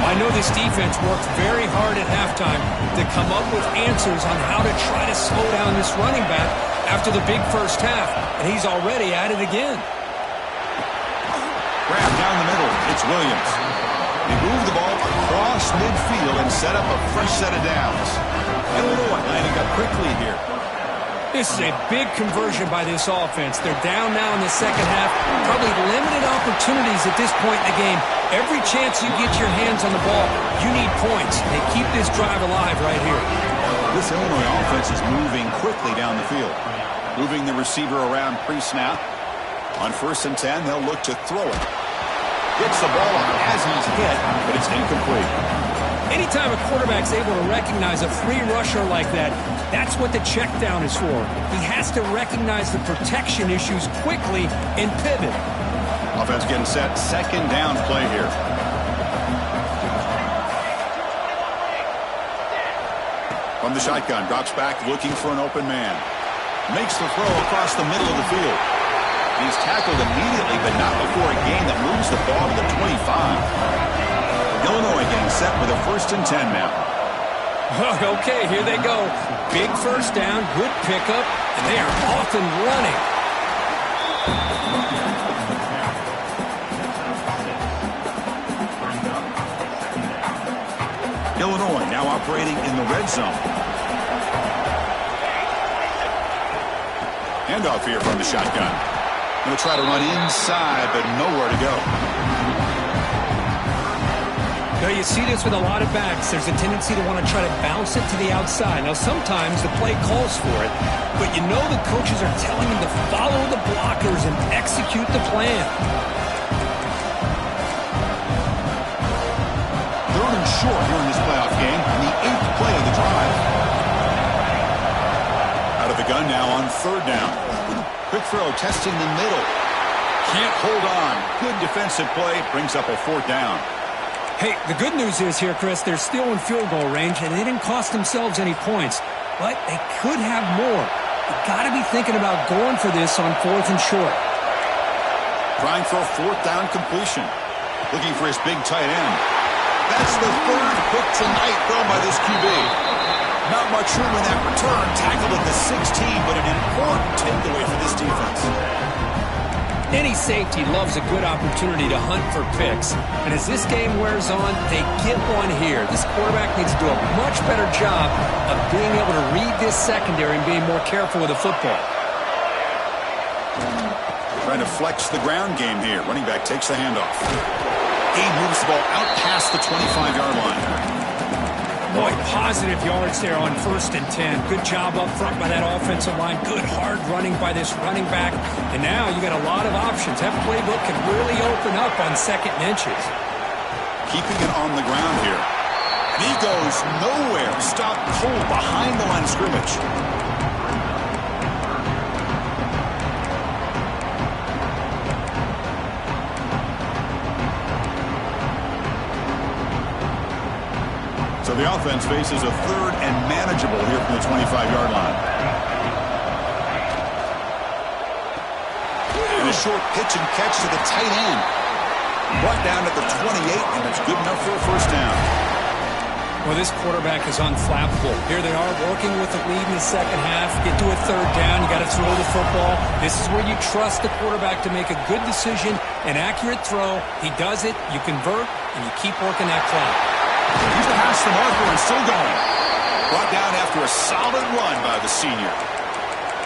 I know this defense worked very hard at halftime to come up with answers on how to try to slow down this running back after the big first half, and he's already at it again. Grab down the middle. It's Williams. They move the ball across midfield and set up a fresh set of downs. Illinois lining up quickly here. This is a big conversion by this offense. They're down now in the second half. Probably limited opportunities at this point in the game. Every chance you get your hands on the ball, you need points. They keep this drive alive right here. This Illinois offense is moving quickly down the field. Moving the receiver around pre-snap. On 1st and 10, they'll look to throw it. Gets the ball up as he's hit, but it's incomplete. Anytime a quarterback's able to recognize a free rusher like that, that's what the check down is for. He has to recognize the protection issues quickly and pivot. Offense getting set. Second down play here. From the shotgun, drops back looking for an open man. Makes the throw across the middle of the field. He's tackled immediately, but not before a gain that moves the ball to the 25. Illinois getting set with a 1st and 10 now. Okay, here they go. Big first down, good pickup, and they are off and running. Illinois now operating in the red zone. Handoff here from the shotgun. Going to try to run inside, but nowhere to go. Now you see this with a lot of backs. There's a tendency to want to try to bounce it to the outside. Now sometimes the play calls for it, but you know the coaches are telling them to follow the blockers and execute the plan. 3rd and short here in this playoff game, and the 8th play of the drive. Out of the gun now on 3rd down. Quick throw, testing the middle. Can't hold on. Good defensive play, brings up a 4th down. Hey, the good news is here, Chris, they're still in field goal range, and they didn't cost themselves any points. But they could have more. You've got to be thinking about going for this on 4th and short. Trying for a 4th down completion. Looking for his big tight end. That's the 3rd pick tonight thrown by this QB. Not much room in that return. Tackled at the 16, but an important takeaway for this defense. Any safety loves a good opportunity to hunt for picks. And as this game wears on, they get one here. This quarterback needs to do a much better job of being able to read this secondary and being more careful with the football. Trying to flex the ground game here. Running back takes the handoff. He moves the ball out past the 25-yard line. Boy, positive yards there on 1st and 10. Good job up front by that offensive line. Good hard running by this running back. And now you got a lot of options. That playbook can really open up on 2nd and inches. Keeping it on the ground here. And he goes nowhere. Stopped cold behind the line of scrimmage. So the offense faces a 3rd and manageable here from the 25-yard line. And a short pitch and catch to the tight end. Brought down at the 28, and it's good enough for a 1st down. Well, this quarterback is unflappable. Here they are working with the lead in the 2nd half. Get to a 3rd down. You got to throw the football. This is where you trust the quarterback to make a good decision, an accurate throw. He does it, you convert, and you keep working that clock. He's past the marker and still going. Brought down after a solid run by the senior.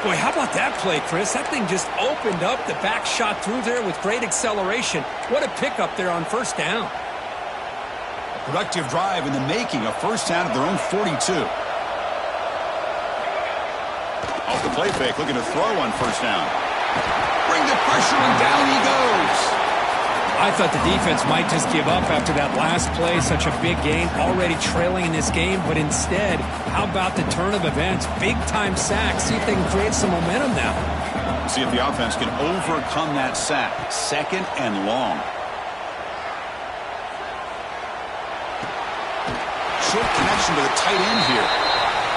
Boy, how about that play, Chris? That thing just opened up. The back shot through there with great acceleration. What a pickup there on 1st down. A productive drive in the making. A 1st down at their own 42. Off the play fake, looking to throw on 1st down. Bring the pressure and down he goes. I thought the defense might just give up after that last play. Such a big gain, already trailing in this game. But instead, how about the turn of events? Big-time sack. See if they can create some momentum now. See if the offense can overcome that sack. 2nd and long. Short connection to the tight end here.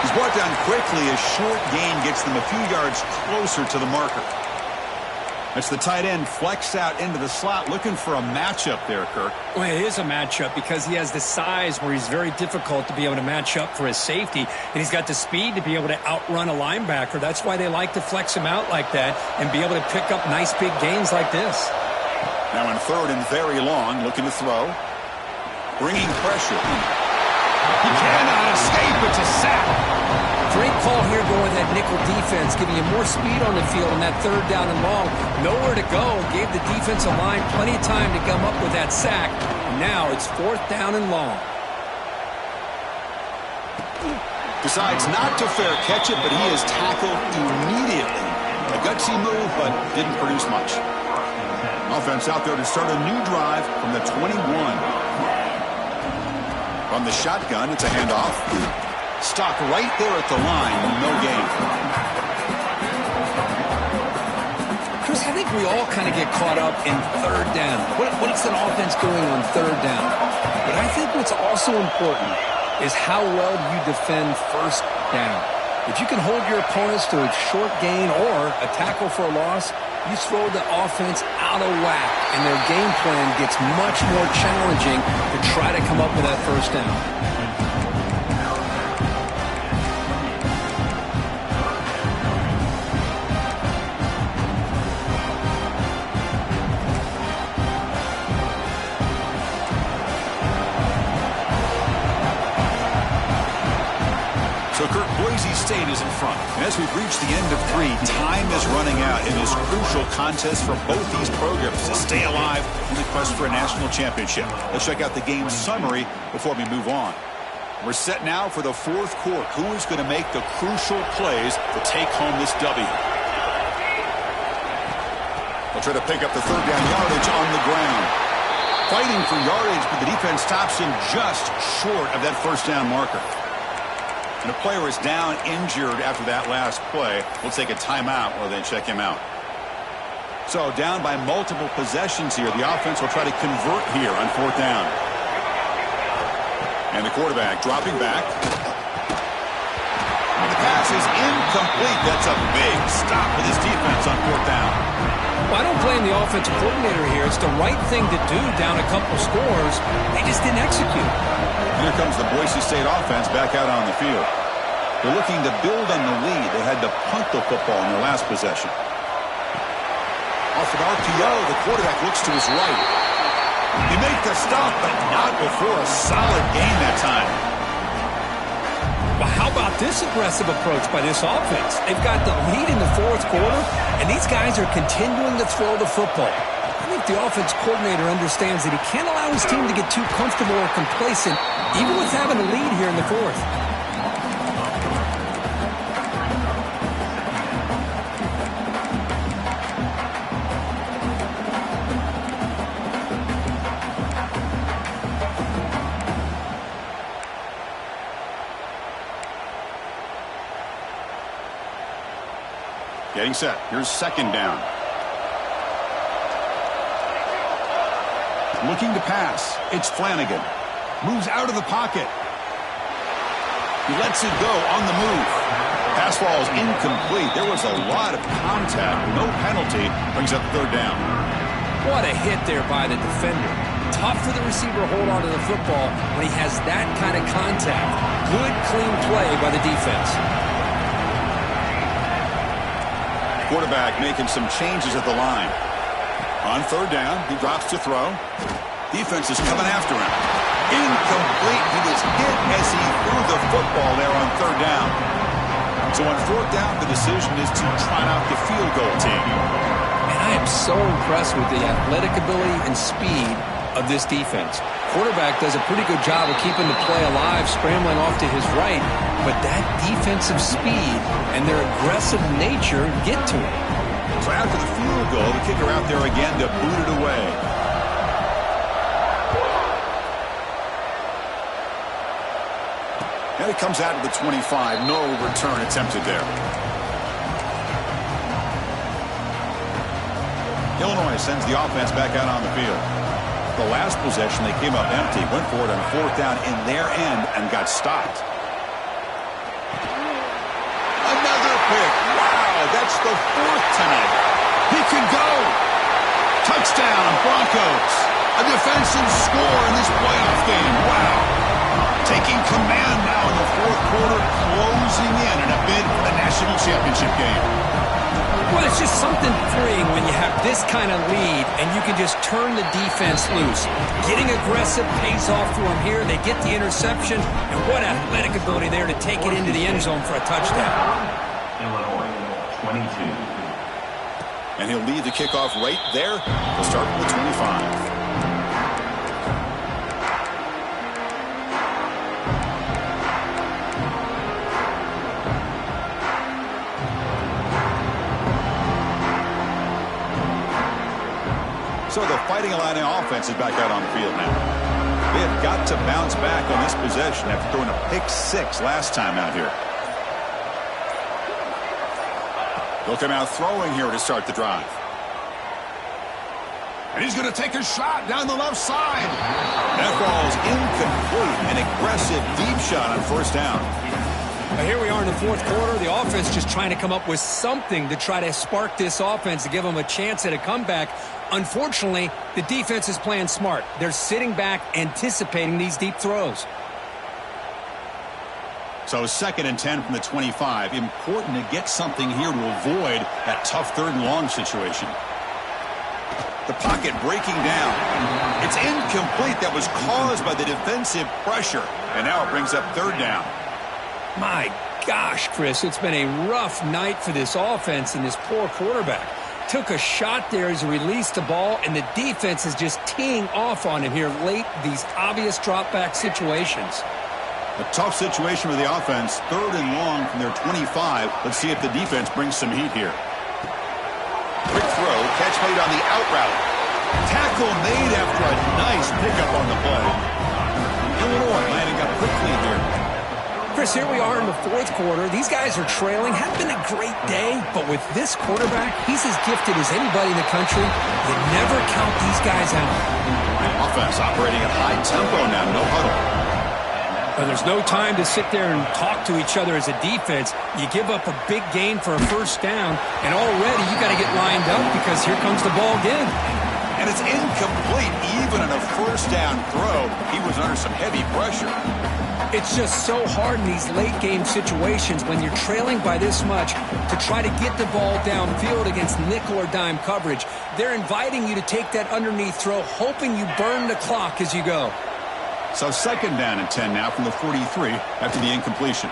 He's brought down quickly. A short gain gets them a few yards closer to the marker. It's the tight end flexed out into the slot, looking for a matchup there, Kirk. Well, it is a matchup because he has the size where he's very difficult to be able to match up for his safety, and he's got the speed to be able to outrun a linebacker. That's why they like to flex him out like that and be able to pick up nice big gains like this. Now in 3rd and very long, looking to throw. Bringing pressure. He cannot escape. It's a sack. Great call here going that nickel defense, giving you more speed on the field on that 3rd down and long. Nowhere to go. Gave the defensive line plenty of time to come up with that sack. And now it's 4th down and long. Decides not to fair catch it, but he is tackled immediately. A gutsy move, but didn't produce much. Offense out there to start a new drive from the 21. From the shotgun, it's a handoff. Stopped right there at the line, no gain. Chris, I think we all kind of get caught up in 3rd down. What is an offense doing on 3rd down? But I think what's also important is how well you defend 1st down. If you can hold your opponents to a short gain or a tackle for a loss, you throw the offense out of whack, and their game plan gets much more challenging to try to come up with that 1st down. So, Kirk, Boise State is in front. And as we've reached the end of 3, time is running out in this crucial contest for both these programs to stay alive in the quest for a national championship. Let's check out the game summary before we move on. We're set now for the 4th quarter. Who is going to make the crucial plays to take home this W? They'll try to pick up the 3rd down yardage on the ground. Fighting for yardage, but the defense stops him just short of that 1st down marker. And a player is down injured after that last play. We'll take a timeout while they check him out. So down by multiple possessions here. The offense will try to convert here on 4th down. And the quarterback dropping back. And the pass is incomplete. That's a big stop with his defense on 4th down. Well, I don't blame the offensive coordinator here. It's the right thing to do down a couple scores. They just didn't execute. Here comes the Boise State offense back out on the field. They're looking to build on the lead. They had to punt the football in their last possession. Off an RPO, the quarterback looks to his right. He makes the stop, but not before a solid gain that time. Well, how about this aggressive approach by this offense? They've got the lead in the 4th quarter, and these guys are continuing to throw the football. I think think the offense coordinator understands that he can't allow his team to get too comfortable or complacent, even with having a lead here in the fourth. Getting set. Here's second down. Looking to pass. It's Flanagan. Moves out of the pocket. He lets it go on the move. Pass falls incomplete. There was a lot of contact. No penalty. Brings up third down. What a hit there by the defender. Tough for the receiver to hold on to the football when he has that kind of contact. Good, clean play by the defense. Quarterback making some changes at the line. On third down, he drops to throw. Defense is coming after him. Incomplete. He was hit as he threw the football there on third down. So on fourth down, the decision is to trot out the field goal team. And I am so impressed with the athletic ability and speed of this defense. Quarterback does a pretty good job of keeping the play alive, scrambling off to his right, but that defensive speed and their aggressive nature get to him. So after the field goal, the kicker out there again to boot it away. And it comes out to the 25. No return attempted there. Illinois sends the offense back out on the field. The last possession, they came up empty, went for it on fourth down in their end and got stopped. Another pick. Wow, that's the fourth tonight. He can go. Touchdown, Broncos. A defensive score in this playoff game. Wow. Taking command now in the fourth quarter, closing in a bid for the national championship game. Well, it's just something freeing when you have this kind of lead and you can just turn the defense loose. Getting aggressive pays off for them here. They get the interception, and what athletic ability there to take it into the end zone for a touchdown. Illinois, 22. And he'll lead the kickoff right there. He'll start from the 25. So the Fighting Illini offense is back out on the field now. They have got to bounce back on this possession after throwing a pick six last time out here. They'll come out throwing here to start the drive. And he's going to take a shot down the left side. That ball's incomplete. An aggressive deep shot on first down. Now here we are in the fourth quarter. The offense just trying to come up with something to try to spark this offense to give them a chance at a comeback. Unfortunately, the defense is playing smart. They're sitting back, anticipating these deep throws. So 2nd and 10 from the 25. Important to get something here to avoid that tough third and long situation. The pocket breaking down. It's incomplete. That was caused by the defensive pressure. And now it brings up third down. My gosh, Chris, it's been a rough night for this offense and this poor quarterback. Took a shot there as he released the ball, and the defense is just teeing off on him here late, these obvious drop-back situations. A tough situation for the offense. 3rd and long from their 25. Let's see if the defense brings some heat here. Quick throw, catch made on the out route. Tackle made after a nice pickup on the play. Illinois landing up quickly here. Chris, here we are in the fourth quarter. These guys are trailing. Hadn't been a great day, but with this quarterback, he's as gifted as anybody in the country. You never count these guys out. Offense operating at high tempo now, no huddle. Well, there's no time to sit there and talk to each other as a defense. You give up a big gain for a first down, and already you got to get lined up because here comes the ball again. And it's incomplete. Even on a first down throw, he was under some heavy pressure. It's just so hard in these late game situations when you're trailing by this much to try to get the ball downfield against nickel or dime coverage. They're inviting you to take that underneath throw, hoping you burn the clock as you go. So 2nd down and 10 now from the 43 after the incompletion.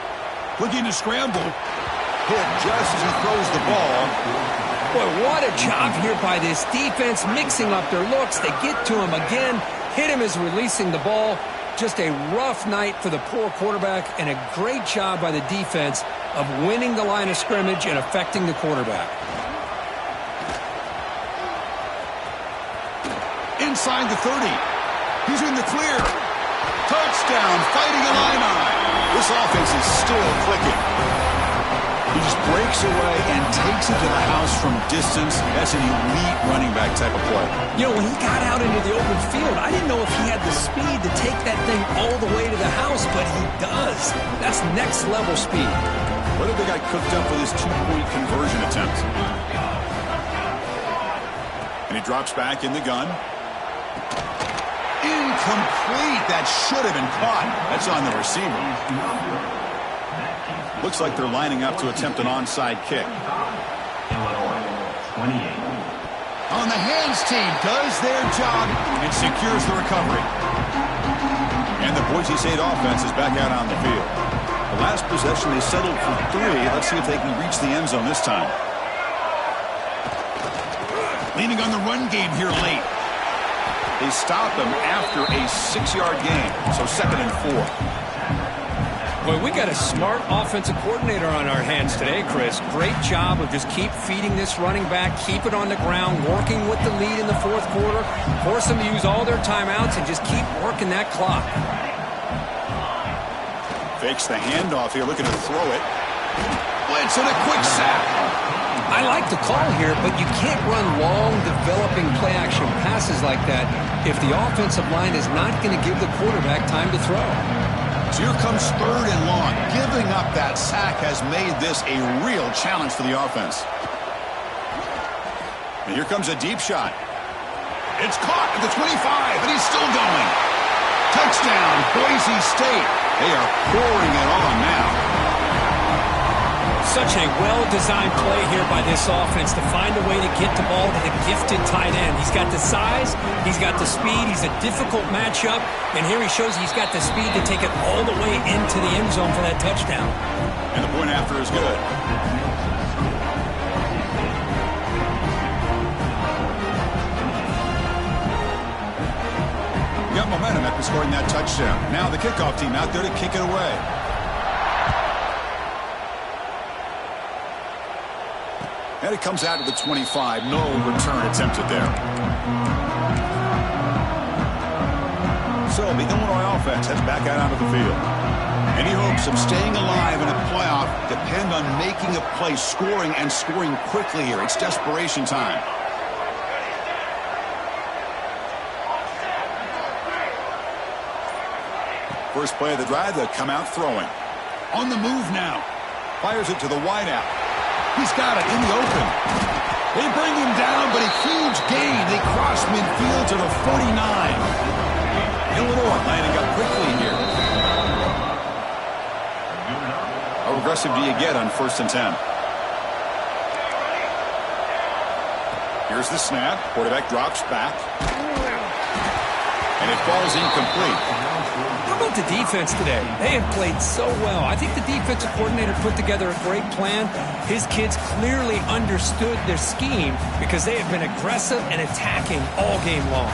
Looking to scramble. Hit just as he throws the ball. Boy, what a job here by this defense, mixing up their looks. They get to him again, hit him as releasing the ball. Just a rough night for the poor quarterback, and a great job by the defense of winning the line of scrimmage and affecting the quarterback. Inside the 30. He's in the clear. Touchdown, Fighting Illini. This offense is still clicking. He just breaks away and takes it to the house from distance. That's an elite running back type of play. You know, when he got out into the open field, I didn't know if he had the speed to take that thing all the way to the house, but he does. That's next-level speed. Whether they got cooked up for this two-point conversion attempt. And he drops back in the gun. Incomplete. That should have been caught. That's on the receiver. Looks like they're lining up to attempt an onside kick. Illinois, 28. On the hands team does their job and secures the recovery. And the Boise State offense is back out on the field. The last possession, they settled for 3. Let's see if they can reach the end zone this time. Leaning on the run game here late. They stop him after a 6-yard gain, so 2nd and 4. Boy, we got a smart offensive coordinator on our hands today, Chris. Great job of just keep feeding this running back, keep it on the ground, working with the lead in the 4th quarter, force them to use all their timeouts, and just keep working that clock. Fakes the handoff here, looking to throw it. Blitz and a quick sack. I like the call here, but you can't run long, developing play-action passes like that if the offensive line is not going to give the quarterback time to throw. So here comes 3rd and long. Giving up that sack has made this a real challenge for the offense. And here comes a deep shot. It's caught at the 25, and he's still going. Touchdown, Boise State. They are pouring it on now. Such a well-designed play here by this offense to find a way to get the ball to the gifted tight end. He's got the size, he's got the speed, he's a difficult matchup, and here he shows he's got the speed to take it all the way into the end zone for that touchdown. And the point after is good. Got momentum after scoring that touchdown. Now the kickoff team out there to kick it away. And it comes out to the 25. No return attempted there. So the Illinois offense heads back out onto the field. Any hopes of staying alive in a playoff depend on making a play, scoring, and scoring quickly here. It's desperation time. First play of the drive, they'll come out throwing. On the move now. Fires it to the wideout. He's got it in the open. They bring him down, but a huge gain. They cross midfield to the 49. Illinois lining up quickly here. How aggressive do you get on 1st and 10? Here's the snap. Quarterback drops back. And it falls incomplete. How about the defense today? They have played so well. I think the defensive coordinator put together a great plan. His kids clearly understood their scheme because they have been aggressive and attacking all game long.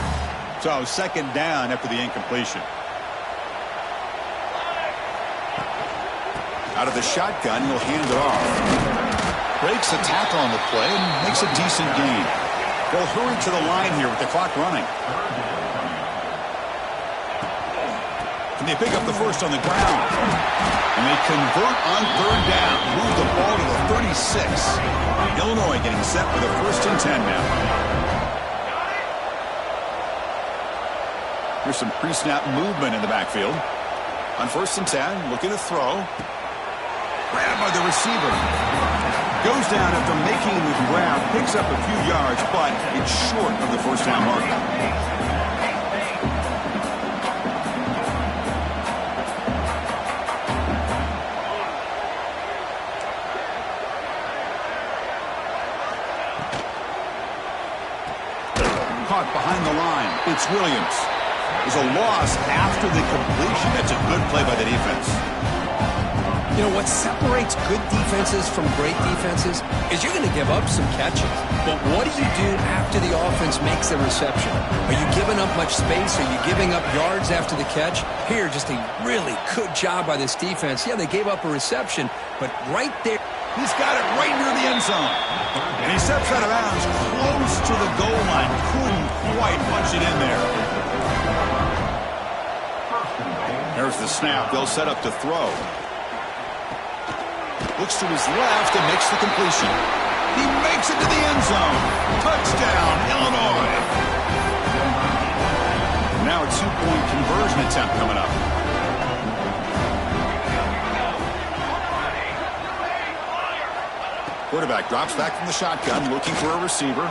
So 2nd down after the incompletion. Out of the shotgun, he'll hand it off. Breaks the tackle on the play and makes a decent gain. They'll hurry to the line here with the clock running. And they pick up the first on the ground. And they convert on 3rd down. Move the ball to the 36. Illinois getting set for the 1st and 10 now. Here's some pre-snap movement in the backfield. On 1st and 10, looking to throw. Grabbed by the receiver. Goes down after making the grab. Picks up a few yards, but it's short of the 1st down mark. Caught behind the line. It's Williams. There's a loss after the completion. That's a good play by the defense. You know, what separates good defenses from great defenses is you're going to give up some catches. But what do you do after the offense makes a reception? Are you giving up much space? Are you giving up yards after the catch? Here, just a really good job by this defense. Yeah, they gave up a reception, but right there. He's got it right near the end zone. And he steps out of bounds close to the goal line. Couldn't quite punch it in there. There's the snap. They'll set up to throw. Looks to his left and makes the completion. He makes it to the end zone. Touchdown, Illinois. Now a 2-point conversion attempt coming up. Quarterback drops back from the shotgun, looking for a receiver.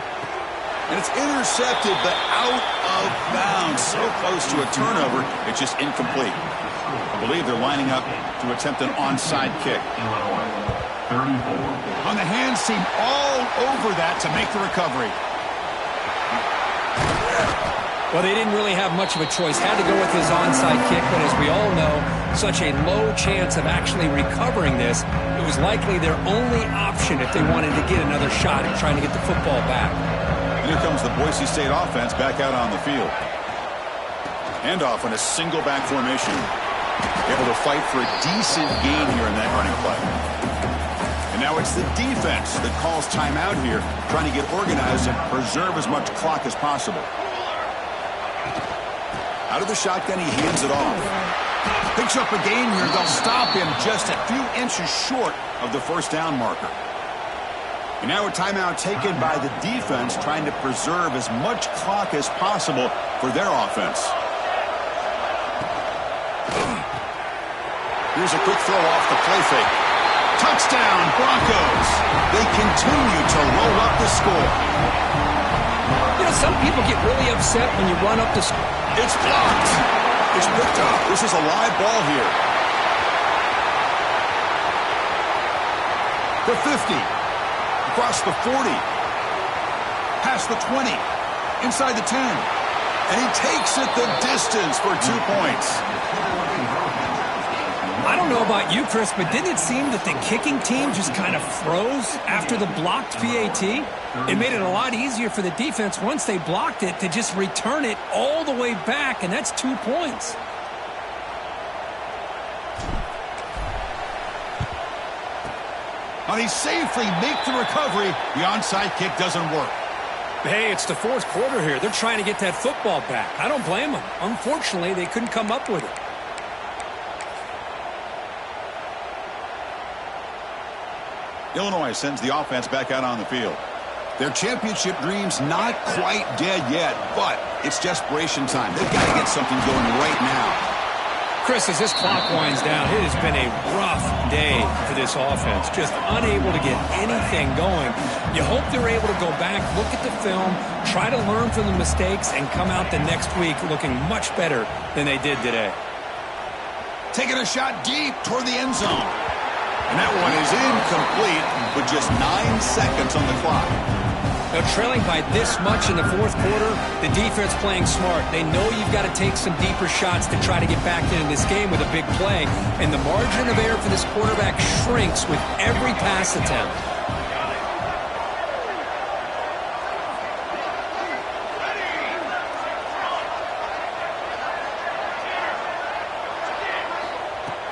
And it's intercepted, but out of bounds. So close to a turnover, it's just incomplete. I believe they're lining up to attempt an onside kick. On the hands team, all over that to make the recovery. Well, they didn't really have much of a choice. Had to go with his onside kick, but as we all know, such a low chance of actually recovering this. It was likely their only option if they wanted to get another shot at trying to get the football back. And here comes the Boise State offense back out on the field. And off in a single back formation. Able to fight for a decent gain here in that running play. And now it's the defense that calls timeout here, trying to get organized and preserve as much clock as possible. Out of the shotgun, he hands it off. Picks up a gain here. They'll stop him just a few inches short of the first down marker. And now a timeout taken by the defense, trying to preserve as much clock as possible for their offense. Here's a quick throw off the play fake. Touchdown, Broncos. They continue to roll up the score. You know, some people get really upset when you run up the score. It's blocked. It's picked up. This is a live ball here. The 50. Across the 40. Past the 20. Inside the 10. And he takes it the distance for 2 points. I don't know about you, Chris, but didn't it seem that the kicking team just kind of froze after the blocked PAT? It made it a lot easier for the defense once they blocked it to just return it all the way back, and that's 2 points. They safely make the recovery. The onside kick doesn't work. Hey, it's the fourth quarter here. They're trying to get that football back. I don't blame them. Unfortunately, they couldn't come up with it. Illinois sends the offense back out on the field. Their championship dreams not quite dead yet, but it's desperation time. They've got to get something going right now. Chris, as this clock winds down, it has been a rough day for this offense. Just unable to get anything going. You hope they're able to go back, look at the film, try to learn from the mistakes, and come out the next week looking much better than they did today. Taking a shot deep toward the end zone. And that one is incomplete with just 9 seconds on the clock. Now, trailing by this much in the fourth quarter, the defense playing smart. They know you've got to take some deeper shots to try to get back into this game with a big play. And the margin of error for this quarterback shrinks with every pass attempt.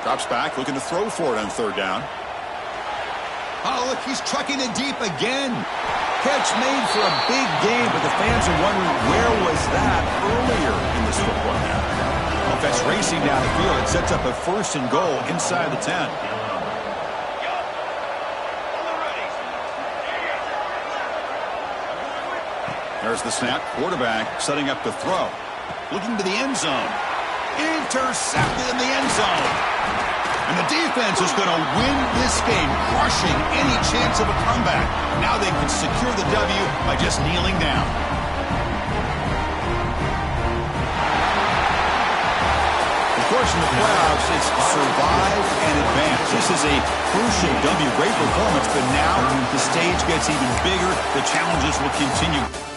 Drops back, looking to throw for it on third down. Oh, look, he's trucking it deep again. Catch made for a big game, but the fans are wondering where was that earlier in this football game. Offense racing down the field. It sets up a first and goal inside the 10. There's the snap. Quarterback setting up to throw. Looking to the end zone. Intercepted in the end zone. And the defense is going to win this game, crushing any chance of a comeback. Now they can secure the W by just kneeling down. Of course, in the playoffs, it's survive and advance. This is a crucial W. Great performance, but now the stage gets even bigger. The challenges will continue.